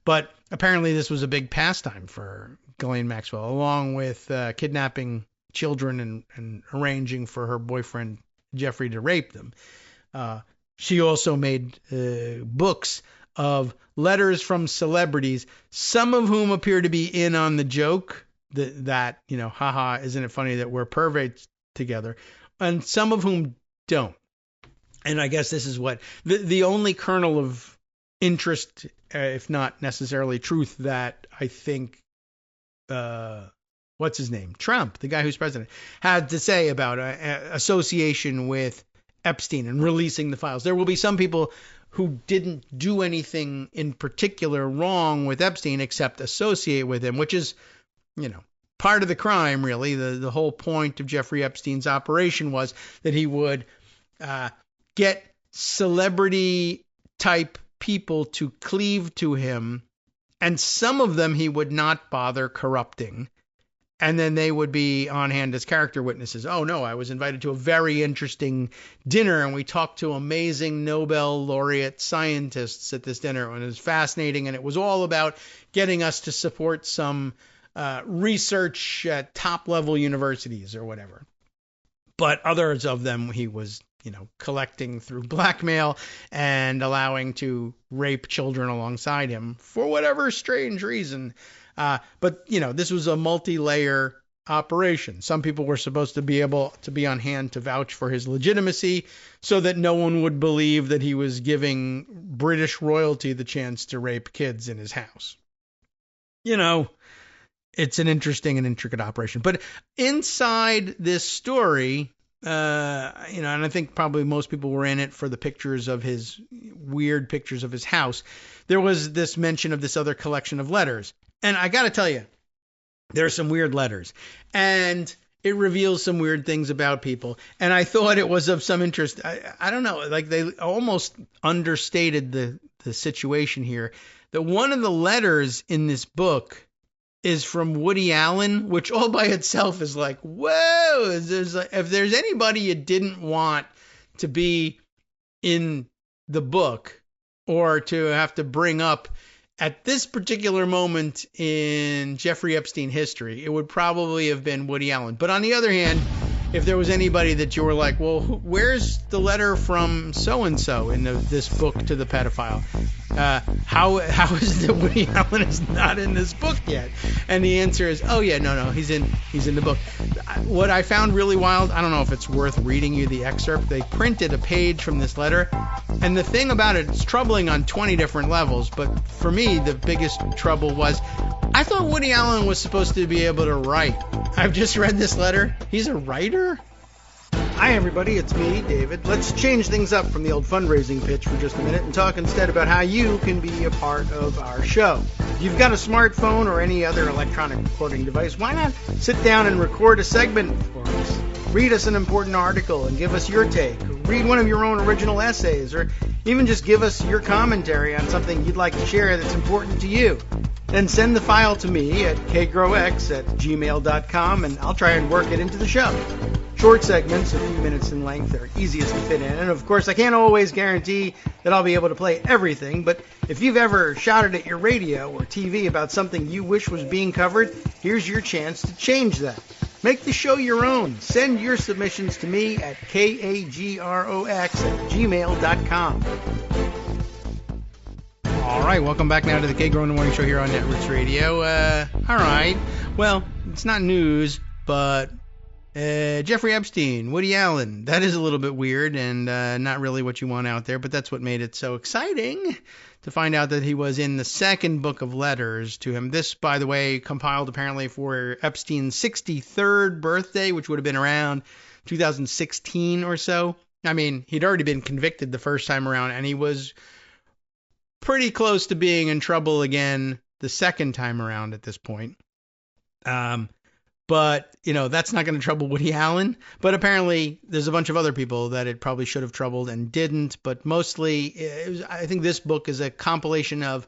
But apparently this was a big pastime for Ghislaine Maxwell, along with kidnapping children and arranging for her boyfriend Jeffrey to rape them. She also made books of letters from celebrities, some of whom appear to be in on the joke that haha, isn't it funny that we're perverts together, and some of whom don't. And I guess this is what the only kernel of interest, if not necessarily truth, that I think what's his name? Trump, the guy who's president, had to say about association with Epstein and releasing the files. There will be some people who didn't do anything in particular wrong with Epstein except associate with him, which is, part of the crime, really. The whole point of Jeffrey Epstein's operation was that he would get celebrity type people to cleave to him, and some of them he would not bother corrupting. And then they would be on hand as character witnesses. Oh, no, I was invited to a very interesting dinner, and we talked to amazing Nobel laureate scientists at this dinner, and it was fascinating, and it was all about getting us to support some research at top-level universities or whatever. But others of them he was, collecting through blackmail and allowing to rape children alongside him for whatever strange reason. But this was a multi-layer operation. Some people were supposed to be able to be on hand to vouch for his legitimacy so that no one would believe that he was giving British royalty the chance to rape kids in his house. It's an interesting and intricate operation. But inside this story, and I think probably most people were in it for the pictures of his weird pictures of his house. There was this mention of this other collection of letters. And I got to tell you, there are some weird letters. And it reveals some weird things about people. And I thought it was of some interest. I don't know, like they almost understated the situation here. That one of the letters in this book is from Woody Allen, which all by itself is like, whoa, if there's anybody you didn't want to be in the book or to have to bring up at this particular moment in Jeffrey Epstein history, it would probably have been Woody Allen. But on the other hand, if there was anybody that you were like, well, where's the letter from so-and-so in this book to the pedophile? How is it that Woody Allen is not in this book yet? And the answer is, oh yeah, no, he's in the book. What I found really wild, I don't know if it's worth reading you the excerpt. They printed a page from this letter, and the thing about it, it's troubling on 20 different levels, but for me, the biggest trouble was, I thought Woody Allen was supposed to be able to write. I've just read this letter. He's a writer? Hi, everybody. It's me, David. Let's change things up from the old fundraising pitch for just a minute and talk instead about how you can be a part of our show. If you've got a smartphone or any other electronic recording device, why not sit down and record a segment for us? Read us an important article and give us your take. Or read one of your own original essays, or even just give us your commentary on something you'd like to share that's important to you. Then send the file to me at kagrox@gmail.com, and I'll try and work it into the show. Short segments, a few minutes in length, are easiest to fit in. And of course, I can't always guarantee that I'll be able to play everything, but if you've ever shouted at your radio or TV about something you wish was being covered, here's your chance to change that. Make the show your own. Send your submissions to me at kagrox@gmail.com. All right, welcome back now to the Kagro in the Morning Show here on Netroots Radio. All right, well, it's not news, but Jeffrey Epstein, Woody Allen, that is a little bit weird and not really what you want out there, but that's what made it so exciting to find out that he was in the second book of letters to him. This, by the way, compiled apparently for Epstein's 63rd birthday, which would have been around 2016 or so. I mean, he'd already been convicted the first time around, and he was pretty close to being in trouble again the second time around at this point. But, that's not going to trouble Woody Allen. But apparently there's a bunch of other people that it probably should have troubled and didn't. But mostly, I think this book is a compilation of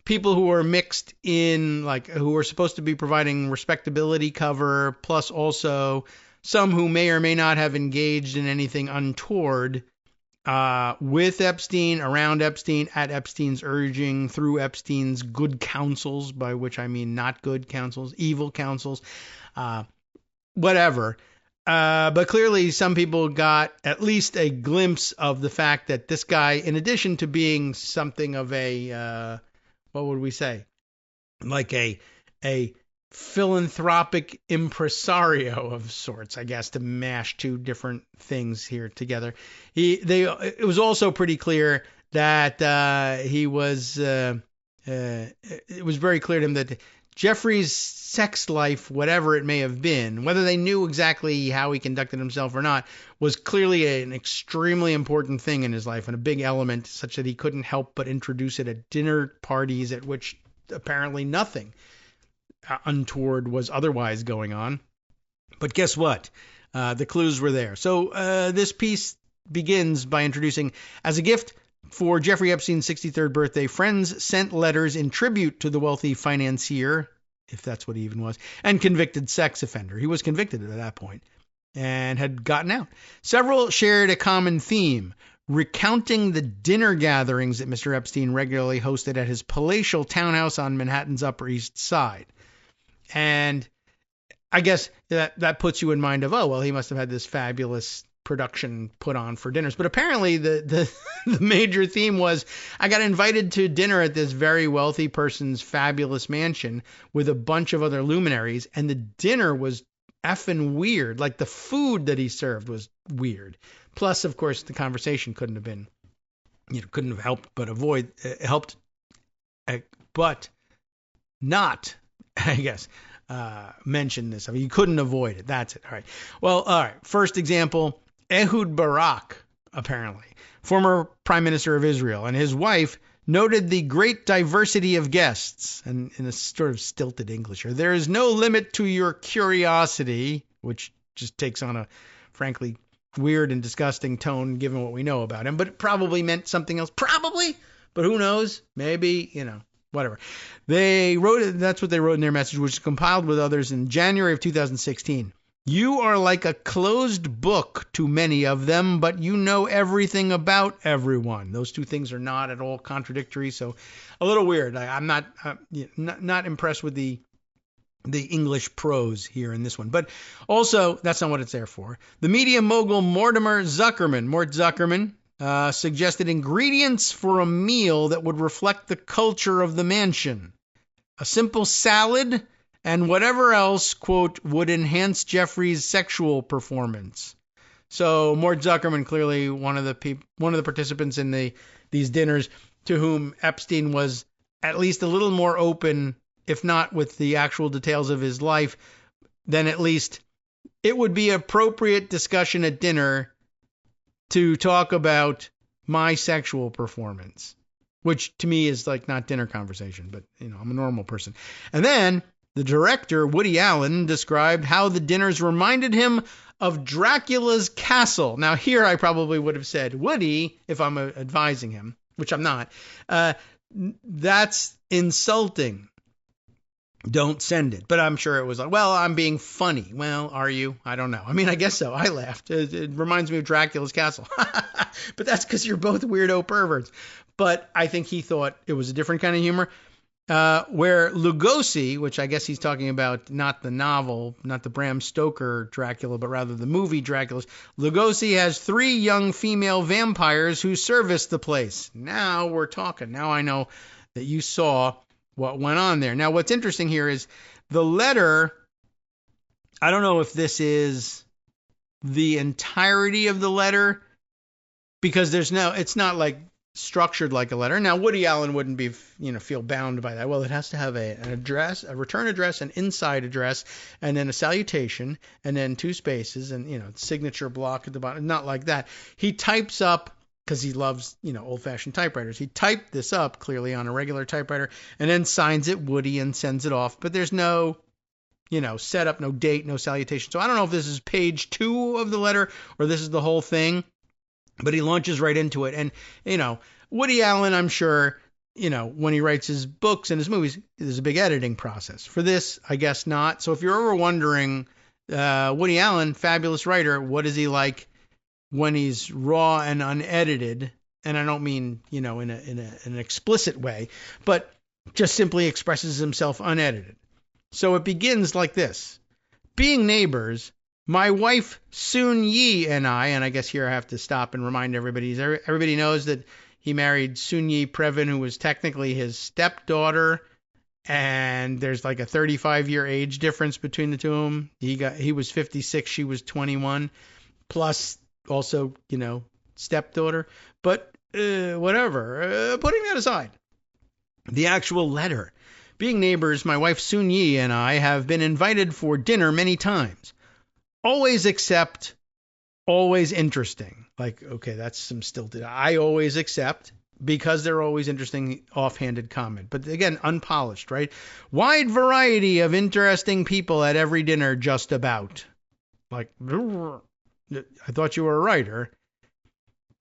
people who are mixed in, like, who are supposed to be providing respectability cover, plus also some who may or may not have engaged in anything untoward with Epstein, around Epstein, at Epstein's urging, through Epstein's good counsels, by which I mean not good counsels, evil counsels, whatever. But clearly some people got at least a glimpse of the fact that this guy, in addition to being something of a, what would we say? Like a philanthropic impresario of sorts, I guess, to mash two different things here together. It was also pretty clear that it was very clear to him that Jeffrey's sex life, whatever it may have been, whether they knew exactly how he conducted himself or not, was clearly an extremely important thing in his life and a big element, such that he couldn't help but introduce it at dinner parties at which apparently nothing untoward was otherwise going on. But guess what? The clues were there. So this piece begins by introducing, as a gift for Jeffrey Epstein's 63rd birthday, friends sent letters in tribute to the wealthy financier, if that's what he even was, and convicted sex offender. He was convicted at that point and had gotten out. Several shared a common theme, recounting the dinner gatherings that Mr. Epstein regularly hosted at his palatial townhouse on Manhattan's Upper East Side. And I guess that puts you in mind of, oh, well, he must have had this fabulous production put on for dinners. But apparently the major theme was, I got invited to dinner at this very wealthy person's fabulous mansion with a bunch of other luminaries, and the dinner was effing weird. Like, the food that he served was weird. Plus, of course, the conversation couldn't have helped but not, I guess, mention this. I mean, you couldn't avoid it. That's it. All right. Well, all right. First example, Ehud Barak, apparently, former prime minister of Israel, and his wife, noted the great diversity of guests, and in a sort of stilted English here, there is no limit to your curiosity, which just takes on a, frankly, weird and disgusting tone given what we know about him, but it probably meant something else. Probably, but who knows? Maybe, whatever. That's what they wrote in their message, which was compiled with others in January of 2016. You are like a closed book to many of them, but you know everything about everyone. Those two things are not at all contradictory, so a little weird. I'm not impressed with the English prose here in this one. But also, that's not what it's there for. The media mogul Mort Zuckerman, suggested ingredients for a meal that would reflect the culture of the mansion. A simple salad and whatever else, quote, would enhance Jeffrey's sexual performance. So Mort Zuckerman, clearly one of the participants in these dinners, to whom Epstein was at least a little more open, if not with the actual details of his life, then at least it would be appropriate discussion at dinner to talk about my sexual performance, which to me is like not dinner conversation, but I'm a normal person. And then the director, Woody Allen, described how the dinners reminded him of Dracula's castle. Now here I probably would have said, Woody, if I'm advising him, which I'm not, that's insulting. Don't send it. But I'm sure it was like, well, I'm being funny. Well, are you? I don't know. I mean, I guess so. I laughed. It reminds me of Dracula's castle. But that's because you're both weirdo perverts. But I think he thought it was a different kind of humor. Where Lugosi, which I guess he's talking about not the novel, not the Bram Stoker Dracula, but rather the movie Dracula. Lugosi has 3 young female vampires who service the place. Now we're talking. Now I know that you saw what went on there. Now, what's interesting here is the letter. I don't know if this is the entirety of the letter, because it's not like structured like a letter. Now, Woody Allen wouldn't be, feel bound by that. Well, it has to have an address, a return address, an inside address, and then a salutation, and then 2 spaces, and, signature block at the bottom. Not like that. He types up, because he loves, old-fashioned typewriters. He typed this up clearly on a regular typewriter and then signs it Woody and sends it off. But there's no, setup, no date, no salutation. So I don't know if this is page 2 of the letter or this is the whole thing. But he launches right into it. And, Woody Allen, I'm sure, when he writes his books and his movies, there's a big editing process. For this, I guess not. So if you're ever wondering, Woody Allen, fabulous writer, what is he like when he's raw and unedited? And I don't mean, in an explicit way, but just simply expresses himself unedited. So it begins like this. Being neighbors, my wife Soon Yi and I guess here I have to stop and remind everybody knows that he married Soon Yi Previn, who was technically his stepdaughter, and there's like a 35-year age difference between the two of them. He was 56, she was 21, plus also, stepdaughter. But whatever, putting that aside, the actual letter. Being neighbors, my wife Soon Yi and I have been invited for dinner many times. Always accept, always interesting. Like, okay, that's some stilted. I always accept because they're always interesting, offhanded comment. But again, unpolished, right? Wide variety of interesting people at every dinner, just about. Like, I thought you were a writer.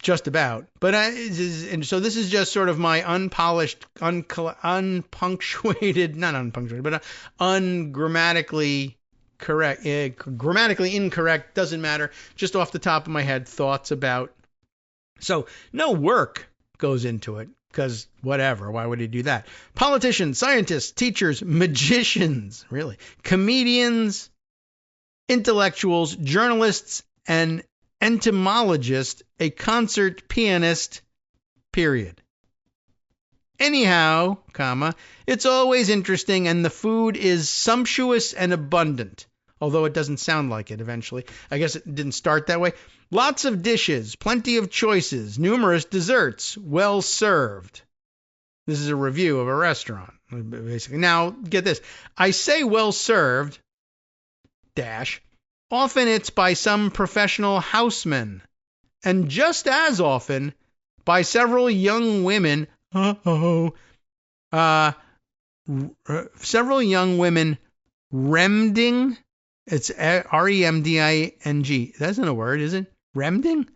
Just about. But and so this is just sort of my unpolished, unpunctuated, not unpunctuated, but ungrammatically correct, grammatically incorrect, doesn't matter, just off the top of my head, thoughts about. So no work goes into it, because whatever, why would he do that? Politicians, scientists, teachers, magicians, really, comedians, intellectuals, journalists, and entomologist, a concert pianist, period. Anyhow, it's always interesting, and the food is sumptuous and abundant, although it doesn't sound like it eventually. I guess it didn't start that way. Lots of dishes, plenty of choices, numerous desserts, well served. This is a review of a restaurant, basically. Now, get this. I say well served, often it's by some professional houseman, and just as often by several young women Several young women remding. It's remding. That isn't a word, is it? Remding?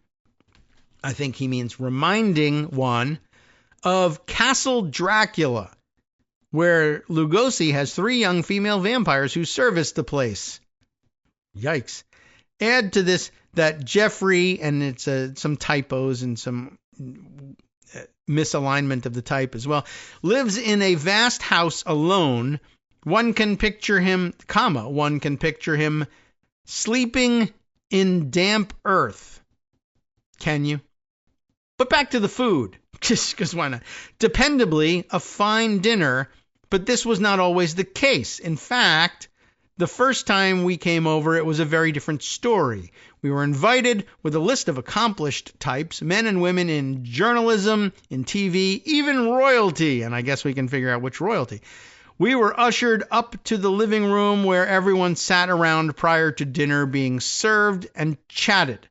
I think he means reminding one of Castle Dracula, where Lugosi has 3 young female vampires who service the place. Yikes. Add to this that Jeffrey, and it's some typos and some misalignment of the type as well, lives in a vast house alone. One can picture him, sleeping in damp earth. Can you? But back to the food, just because why not? Dependably, a fine dinner, but this was not always the case. In fact, the first time we came over, it was a very different story. We were invited with a list of accomplished types, men and women in journalism, in TV, even royalty, and I guess we can figure out which royalty. We were ushered up to the living room where everyone sat around prior to dinner being served and chatted.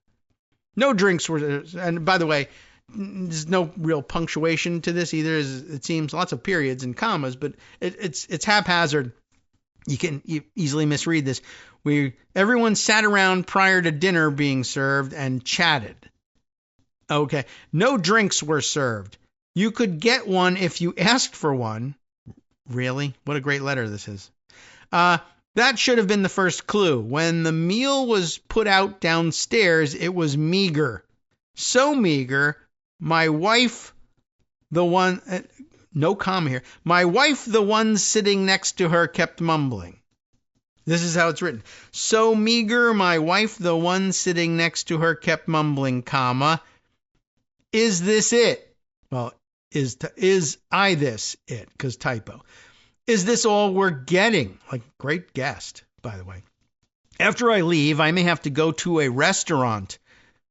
No drinks were, and by the way, there's no real punctuation to this either. It seems lots of periods and commas, but it's haphazard. You can easily misread this. Everyone sat around prior to dinner being served and chatted. Okay. No drinks were served. You could get one if you asked for one. Really? What a great letter this is. That should have been the first clue. When the meal was put out downstairs, it was meager. So meager, my wife, the one... no comma here. My wife, the one sitting next to her, kept mumbling. This is how it's written. So meager, my wife, the one sitting next to her, kept mumbling, comma. Is this it? Well, is I this it? Because typo. Is this all we're getting? Like, great guest, by the way. After I leave, I may have to go to a restaurant.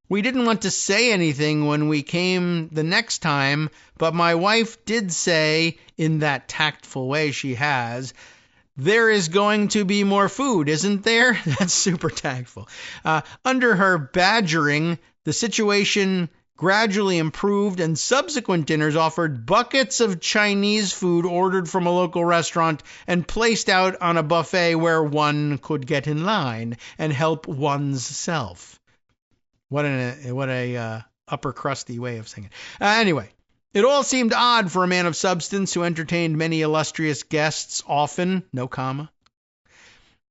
We didn't want to say anything when we came the next time, but my wife did say, in that tactful way she has, there is going to be more food, isn't there? That's super tactful. Under her badgering, the situation gradually improved, and subsequent dinners offered buckets of Chinese food ordered from a local restaurant and placed out on a buffet where one could get in line and help one's self. What a upper crusty way of saying it. Anyway, it all seemed odd for a man of substance who entertained many illustrious guests often, no comma.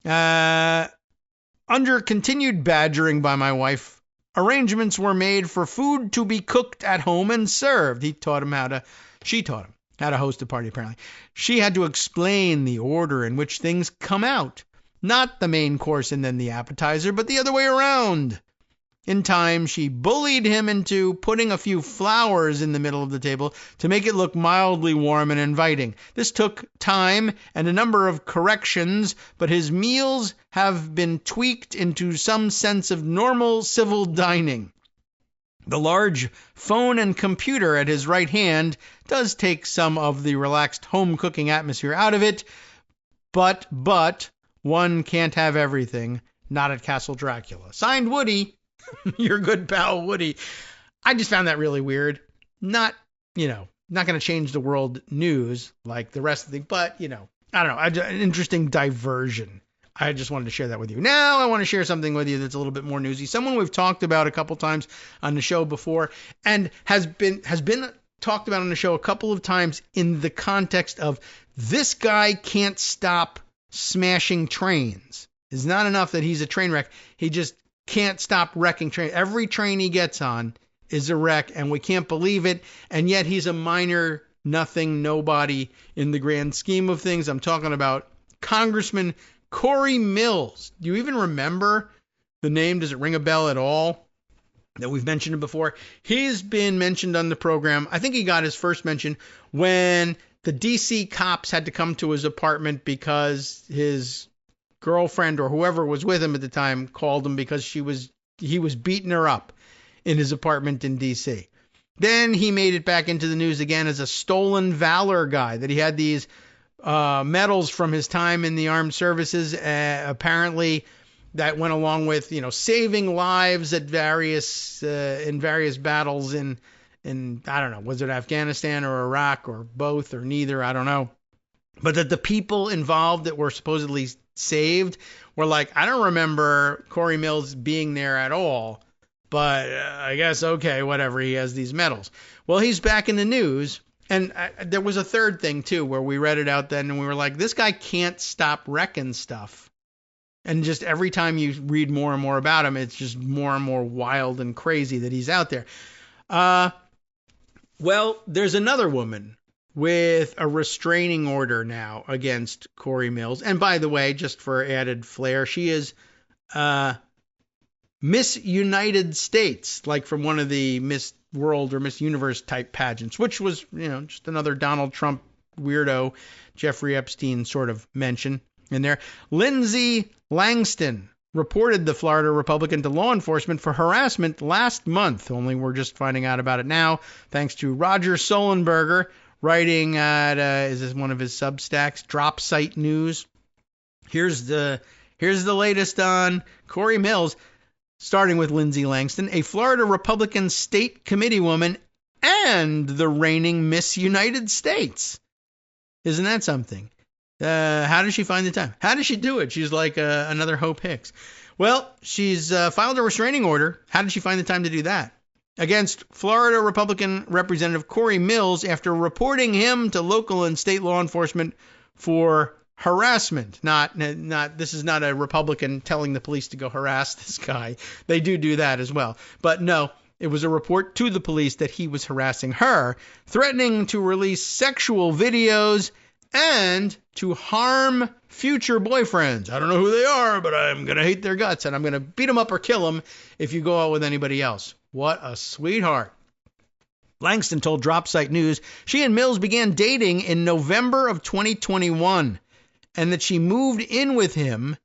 Under continued badgering by my wife, arrangements were made for food to be cooked at home and served. She taught him how to host a party, apparently. She had to explain the order in which things come out. Not the main course and then the appetizer, but the other way around. In time, she bullied him into putting a few flowers in the middle of the table to make it look mildly warm and inviting. This took time and a number of corrections, but his meals have been tweaked into some sense of normal civil dining. The large phone and computer at his right hand does take some of the relaxed home cooking atmosphere out of it, but one can't have everything, not at Castle Dracula. Signed, Woody. Your good pal, Woody. I just found that really weird. Not going to change the world news like the rest of the thing, but, I don't know, an interesting diversion. I just wanted to share that with you. Now I want to share something with you that's a little bit more newsy. Someone we've talked about a couple times on the show before and has been talked about on the show a couple of times in the context of this guy can't stop smashing trains. It's not enough that he's a train wreck. He just can't stop wrecking trains. Every train he gets on is a wreck, and we can't believe it. And yet he's a minor, nothing, nobody in the grand scheme of things. I'm talking about Congressman Corey Mills. Do you even remember the name? Does it ring a bell at all? That we've mentioned it before. He's been mentioned on the program. I think he got his first mention when the DC cops had to come to his apartment because his girlfriend or whoever was with him at the time called him because he was beating her up in his apartment in DC. Then he made it back into the news again as a stolen valor guy, that he had these medals from his time in the armed services, apparently that went along with, saving lives at in various battles in in, I don't know, was it Afghanistan or Iraq or both or neither? I don't know. But that the people involved that were supposedly saved were like, I don't remember Corey Mills being there at all, but I guess, okay, whatever, he has these medals. Well, he's back in the news. And there was a third thing, too, where we read it out then and we were like, this guy can't stop wrecking stuff. And just every time you read more and more about him, it's just more and more wild and crazy that he's out there. Well, there's another woman with a restraining order now against Corey Mills. And by the way, just for added flair, she is Miss United States, like from one of the Miss World or Miss Universe type pageants, which was, just another Donald Trump weirdo, Jeffrey Epstein sort of mention in there. Lindsay Langston reported the Florida Republican to law enforcement for harassment last month. Only we're just finding out about it now, thanks to Roger Solenberger, writing at, is this one of his Substacks, Drop Site News. Here's the latest on Corey Mills, starting with Lindsay Langston, a Florida Republican state committee woman and the reigning Miss United States. Isn't that something? How does she find the time? How does she do it? She's like another Hope Hicks. Well, she's filed a restraining order. How did she find the time to do that? Against Florida Republican Representative Corey Mills after reporting him to local and state law enforcement for harassment. This is not a Republican telling the police to go harass this guy. They do that as well. But no, it was a report to the police that he was harassing her, threatening to release sexual videos and to harm future boyfriends. I don't know who they are, but I'm going to hate their guts and I'm going to beat them up or kill them if you go out with anybody else. What a sweetheart. Langston told Drop Site News she and Mills began dating in November of 2021 and that she moved in with him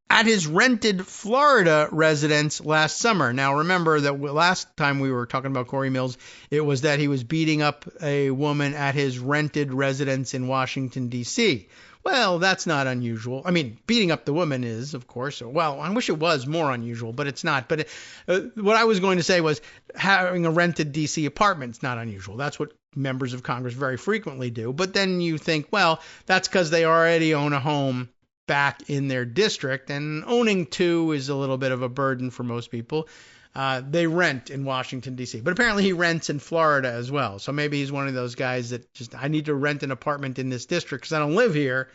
at his rented Florida residence last summer. Now, remember that last time we were talking about Corey Mills, it was that he was beating up a woman at his rented residence in Washington, D.C. Well, that's not unusual. I mean, beating up the woman is, of course. Well, I wish it was more unusual, but it's not. But what I was going to say was having a rented D.C. apartment is not unusual. That's what members of Congress very frequently do. But then you think, well, that's because they already own a home back in their district, and owning two is a little bit of a burden for most people. They rent in Washington, D.C., but apparently he rents in Florida as well. So maybe he's one of those guys that just, I need to rent an apartment in this district because I don't live here,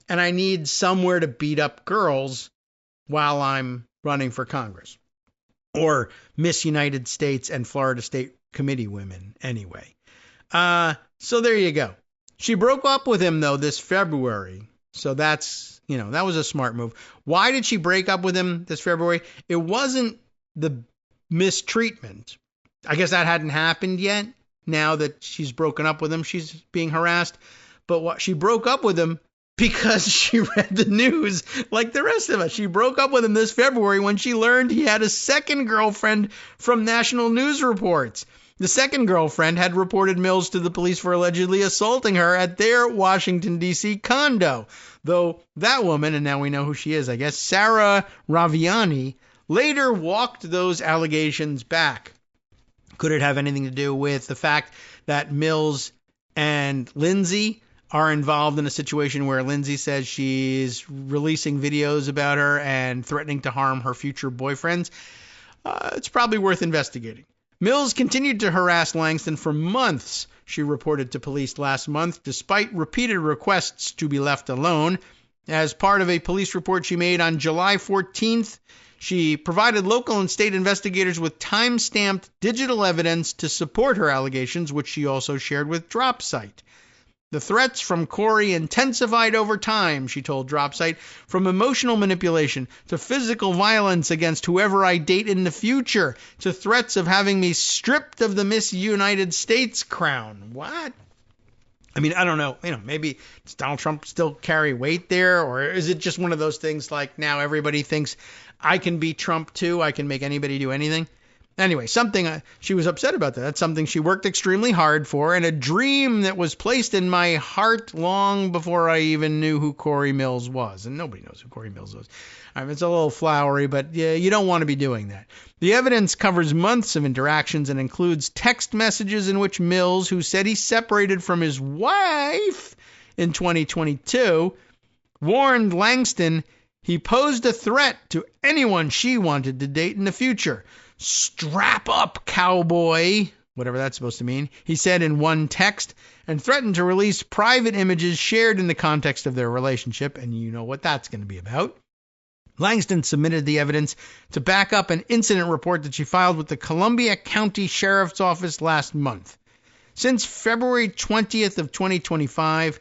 and I need somewhere to beat up girls while I'm running for Congress. Or Miss United States and Florida State Committee women, anyway. So there you go. She broke up with him, though, this February. So that's, that was a smart move. Why did she break up with him this February? It wasn't the mistreatment. I guess that hadn't happened yet. Now that she's broken up with him, she's being harassed. But she broke up with him because she read the news like the rest of us. She broke up with him this February when she learned he had a second girlfriend from national news reports. The second girlfriend had reported Mills to the police for allegedly assaulting her at their Washington, D.C. condo. Though that woman, and now we know who she is, I guess, Sarah Raviani, later walked those allegations back. Could it have anything to do with the fact that Mills and Lindsay are involved in a situation where Lindsay says she's releasing videos about her and threatening to harm her future boyfriends? It's probably worth investigating. Mills continued to harass Langston for months, she reported to police last month, despite repeated requests to be left alone. As part of a police report she made on July 14th, she provided local and state investigators with time-stamped digital evidence to support her allegations, which she also shared with Drop Site. The threats from Corey intensified over time, she told Drop Site, from emotional manipulation to physical violence against whoever I date in the future to threats of having me stripped of the Miss United States crown. What? I mean, I don't know. Maybe does Donald Trump still carry weight there? Or is it just one of those things like now everybody thinks I can be Trump too? I can make anybody do anything? Anyway, she was upset about that. That's something she worked extremely hard for, and a dream that was placed in my heart long before I even knew who Corey Mills was. And nobody knows who Corey Mills was. I mean, it's a little flowery, but yeah, you don't want to be doing that. The evidence covers months of interactions and includes text messages in which Mills, who said he separated from his wife in 2022, warned Langston he posed a threat to anyone she wanted to date in the future. Strap up, cowboy, whatever that's supposed to mean, he said in one text, and threatened to release private images shared in the context of their relationship, and you know what that's going to be about. Langston submitted the evidence to back up an incident report that she filed with the Columbia County Sheriff's Office last month. Since February 20th of 2025,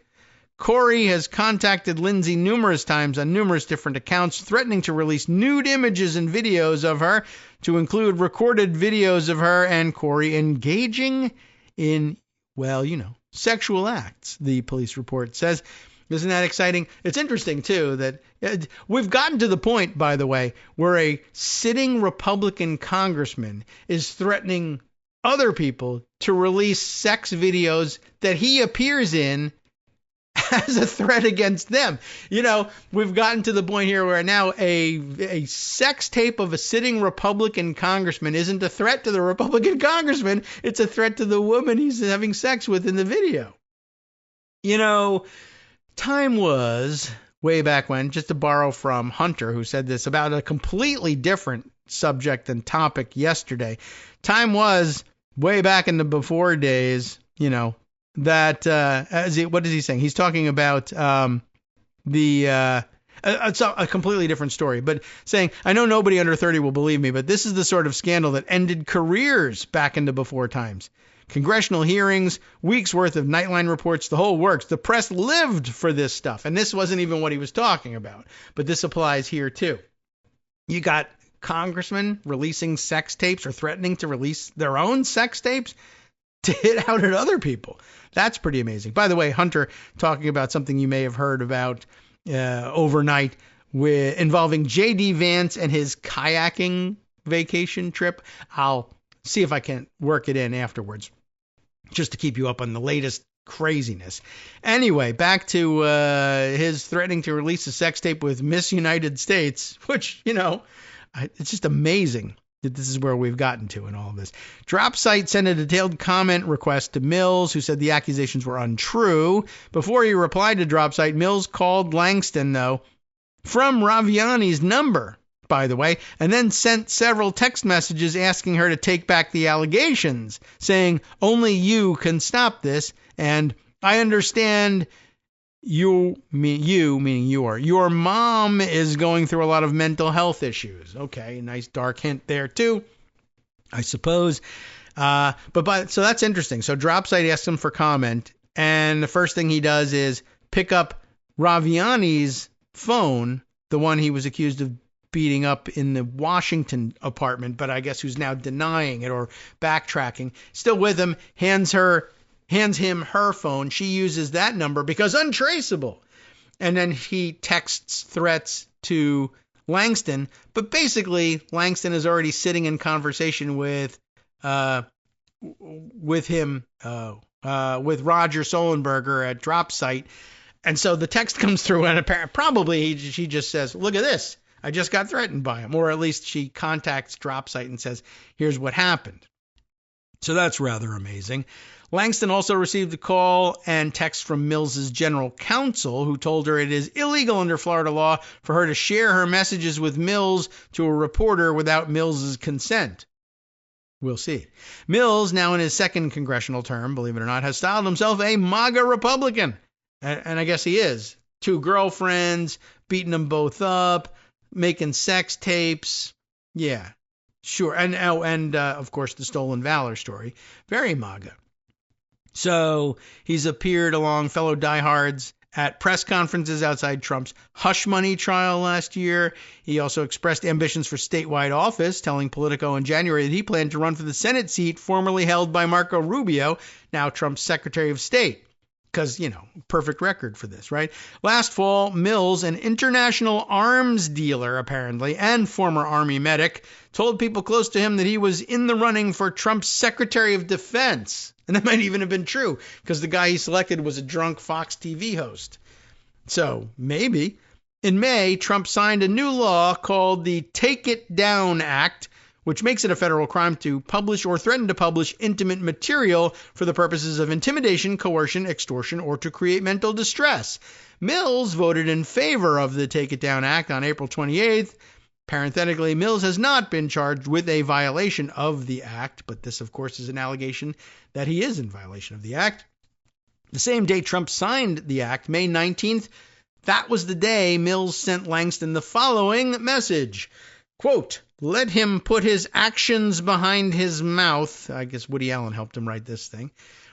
Corey has contacted Lindsay numerous times on numerous different accounts, threatening to release nude images and videos of her, to include recorded videos of her and Corey engaging in, well, you know, sexual acts, the police report says. Isn't that exciting? It's interesting, too, that we've gotten to the point, by the way, where a sitting Republican congressman is threatening other people to release sex videos that he appears in as a threat against them. You know, we've gotten to the point here where now a sex tape of a sitting Republican congressman isn't a threat to the Republican congressman. It's a threat to the woman he's having sex with in the video. You know, time was, way back when, just to borrow from Hunter, who said this about a completely different subject and topic yesterday. Time was, way back in the before days, you know, that, what is he saying? He's talking about it's a completely different story, but saying, I know nobody under 30 will believe me, but this is the sort of scandal that ended careers back in the before times. Congressional hearings, weeks worth of Nightline reports, the whole works. The press lived for this stuff. And this wasn't even what he was talking about. But this applies here, too. You got congressmen releasing sex tapes or threatening to release their own sex tapes to hit out at other people. That's pretty amazing. By the way, Hunter talking about something you may have heard about overnight involving J.D. Vance and his kayaking vacation trip. I'll see if I can work it in afterwards, just to keep you up on the latest craziness. Anyway, back to his threatening to release a sex tape with Miss United States, which, you know, it's just amazing that this is where we've gotten to in all of this. Dropsite sent a detailed comment request to Mills, who said the accusations were untrue. Before he replied to Dropsite, Mills called Langston, though, from Raviani's number, by the way, and then sent several text messages asking her to take back the allegations, saying, only you can stop this, and I understand your mom is going through a lot of mental health issues. Okay, nice dark hint there, too, I suppose. So that's interesting. So Dropsite asked him for comment, and the first thing he does is pick up Raviani's phone, the one he was accused of beating up in the Washington apartment, but I guess who's now denying it or backtracking. Still with him, hands him her phone. She uses that number because untraceable. And then he texts threats to Langston, but basically Langston is already sitting in conversation with him, with Roger Solenberger at Dropsite. And so the text comes through, and probably she just says, look at this. I just got threatened by him. Or at least she contacts Dropsite and says, here's what happened. So that's rather amazing. Langston also received a call and text from Mills's general counsel, who told her it is illegal under Florida law for her to share her messages with Mills to a reporter without Mills's consent. We'll see. Mills, now in his second congressional term, believe it or not, has styled himself a MAGA Republican. And I guess he is. 2 girlfriends, beating them both up, making sex tapes. Yeah, sure. And of course, the stolen valor story. Very MAGA. So he's appeared along fellow diehards at press conferences outside Trump's hush money trial last year. He also expressed ambitions for statewide office, telling Politico in January that he planned to run for the Senate seat formerly held by Marco Rubio, now Trump's Secretary of State. Because, perfect record for this, right? Last fall, Mills, an international arms dealer, apparently, and former Army medic, told people close to him that he was in the running for Trump's Secretary of Defense. And that might even have been true, because the guy he selected was a drunk Fox TV host. So, maybe. In May, Trump signed a new law called the Take It Down Act, which makes it a federal crime to publish or threaten to publish intimate material for the purposes of intimidation, coercion, extortion, or to create mental distress. Mills voted in favor of the Take It Down Act on April 28th. Parenthetically, Mills has not been charged with a violation of the act, but this, of course, is an allegation that he is in violation of the act. The same day Trump signed the act, May 19th, that was the day Mills sent Langston the following message. Quote, "Let him put his actions behind his mouth." I guess Woody Allen helped him write this thing.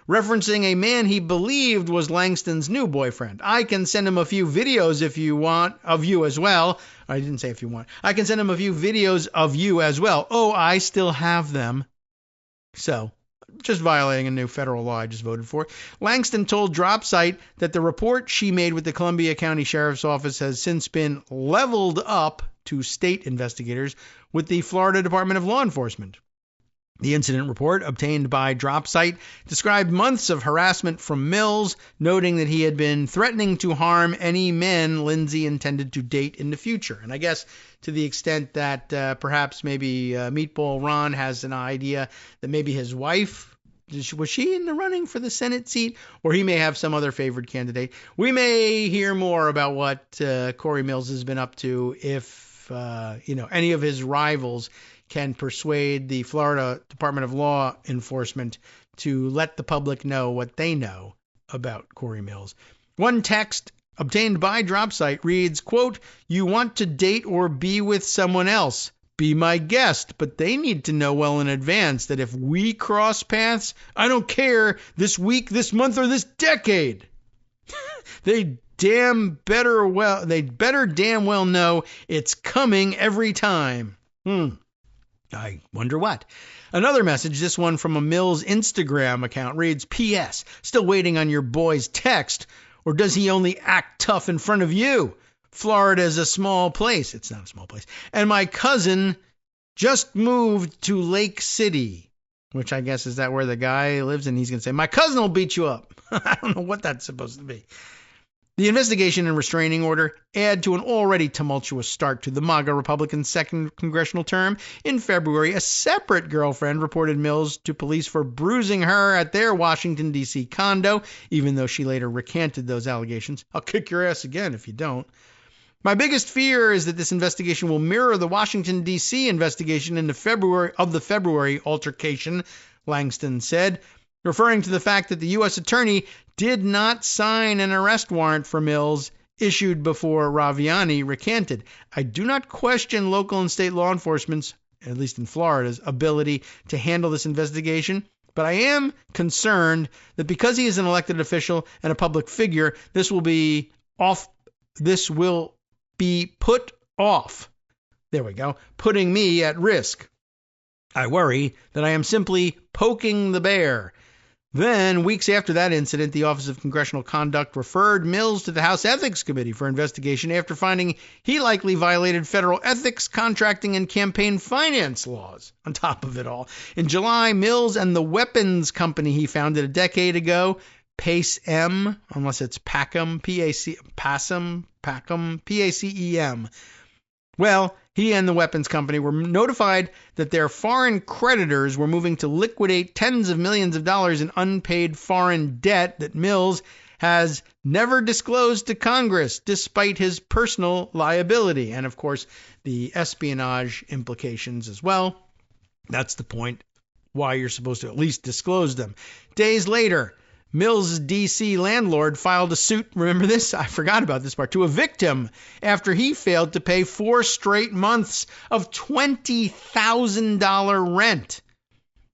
Referencing a man he believed was Langston's new boyfriend. "I can send him a few videos if you want, of you as well." I didn't say if you want. "I can send him a few videos of you as well. Oh, I still have them." So, just violating a new federal law I just voted for. Langston told DropSite that the report she made with the Columbia County Sheriff's Office has since been leveled up to state investigators with the Florida Department of Law Enforcement. The incident report, obtained by DropSite, described months of harassment from Mills, noting that he had been threatening to harm any men Lindsay intended to date in the future. And I guess to the extent that perhaps maybe Meatball Ron has an idea that maybe his wife, was she in the running for the Senate seat? Or he may have some other favored candidate. We may hear more about what Corey Mills has been up to if any of his rivals can persuade the Florida Department of Law Enforcement to let the public know what they know about Corey Mills. One text obtained by DropSite reads, quote, "You want to date or be with someone else. Be my guest, but they need to know well in advance that if we cross paths, I don't care this week, this month, or this decade." They better damn well know it's coming every time. I wonder what. Another message, this one from a Mills Instagram account, reads, "P.S. Still waiting on your boy's text, or does he only act tough in front of you? Florida is a small place." It's not a small place. "And my cousin just moved to Lake City," which I guess is that where the guy lives, and he's going to say, "My cousin will beat you up." I don't know what that's supposed to be. The investigation and restraining order add to an already tumultuous start to the MAGA Republican's second congressional term. In February, a separate girlfriend reported Mills to police for bruising her at their Washington, D.C. condo, even though she later recanted those allegations. "I'll kick your ass again if you don't." "My biggest fear is that this investigation will mirror the Washington, D.C. investigation in the February altercation," Langston said, referring to the fact that the U.S. attorney did not sign an arrest warrant for Mills issued before Raviani recanted. "I do not question local and state law enforcement's, at least in Florida's, ability to handle this investigation, but I am concerned that because he is an elected official and a public figure, this will be put off. There we go. Putting me at risk. I worry that I am simply poking the bear." Then, weeks after that incident, the Office of Congressional Conduct referred Mills to the House Ethics Committee for investigation after finding he likely violated federal ethics, contracting, and campaign finance laws. On top of it all, in July, Mills and the weapons company he founded a decade ago, PACEM, unless it's PACEM, PACEM. Well, he and the weapons company were notified that their foreign creditors were moving to liquidate tens of millions of dollars in unpaid foreign debt that Mills has never disclosed to Congress, despite his personal liability. And, of course, the espionage implications as well. That's the point why you're supposed to at least disclose them. Days later, Mills' D.C. landlord filed a suit, remember this? I forgot about this part, to evict him after he failed to pay 4 straight months of $20,000 rent.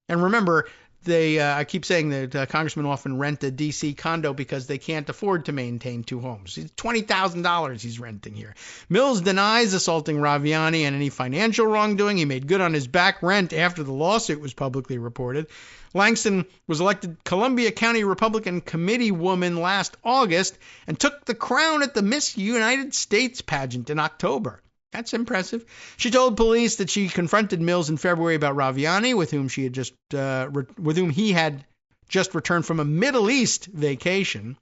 And remember, I keep saying that congressmen often rent a D.C. condo because they can't afford to maintain two homes. It's $20,000 he's renting here. Mills denies assaulting Raviani and any financial wrongdoing. He made good on his back rent after the lawsuit was publicly reported. Langston was elected Columbia County Republican Committee woman last August and took the crown at the Miss United States pageant in October. That's impressive. She told police that she confronted Mills in February about Raviani, with whom he had just returned from a Middle East vacation.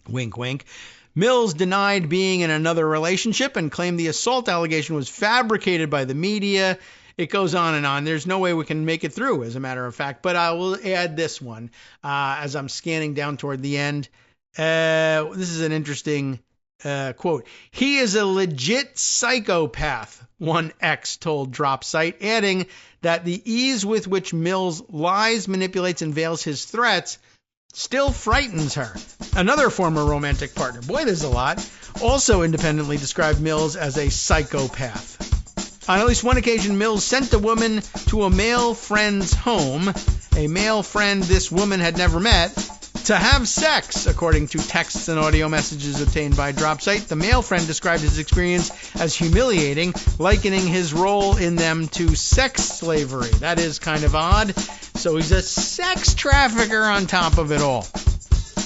Wink, wink. Mills denied being in another relationship and claimed the assault allegation was fabricated by the media. It goes on and on. There's no way we can make it through, as a matter of fact. But I will add this one as I'm scanning down toward the end. This is an interesting quote. He is a legit psychopath, one ex told Drop Site, adding that the ease with which Mills lies, manipulates, and veils his threats still frightens her. Another former romantic partner, boy, there's a lot, also independently described Mills as a psychopath. On at least one occasion, Mills sent a woman to a male friend's home, a male friend this woman had never met, to have sex, according to texts and audio messages obtained by DropSite. The male friend described his experience as humiliating, likening his role in them to sex slavery. That is kind of odd. So he's a sex trafficker on top of it all.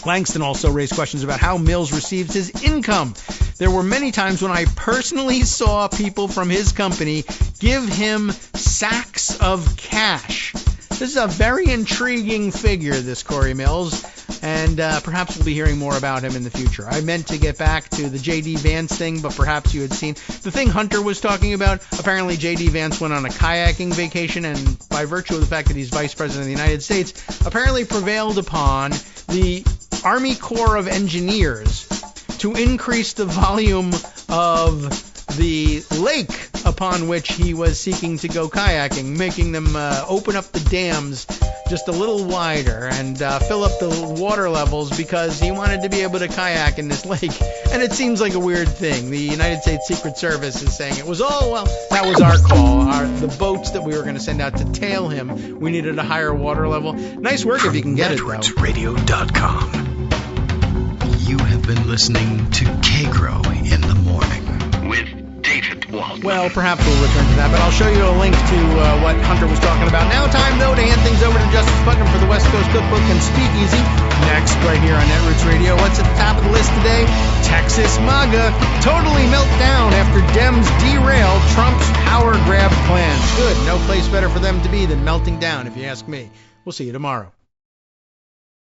Langston also raised questions about how Mills receives his income. There were many times when I personally saw people from his company give him sacks of cash. This is a very intriguing figure, this Corey Mills, and perhaps we'll be hearing more about him in the future. I meant to get back to the J.D. Vance thing, but perhaps you had seen the thing Hunter was talking about. Apparently, J.D. Vance went on a kayaking vacation, and by virtue of the fact that he's Vice President of the United States, apparently prevailed upon the Army Corps of Engineers to increase the volume of the lake upon which he was seeking to go kayaking, making them open up the dams just a little wider and fill up the water levels because he wanted to be able to kayak in this lake. And it seems like a weird thing. The United States Secret Service is saying it was, that was our call. The boats that we were going to send out to tail him, we needed a higher water level. Nice work if you can get it, though. NetworksRadio.com. You have been listening to Kagro in the Morning with David Waldman. Well, perhaps we'll return to that, but I'll show you a link to what Hunter was talking about. Now time, though, to hand things over to Justice Putnam for the West Coast Cookbook and Speakeasy. Next, right here on Netroots Radio. What's at the top of the list today? Texas MAGA totally melt down after Dems derail Trump's power grab plans. Good. No place better for them to be than melting down, if you ask me. We'll see you tomorrow.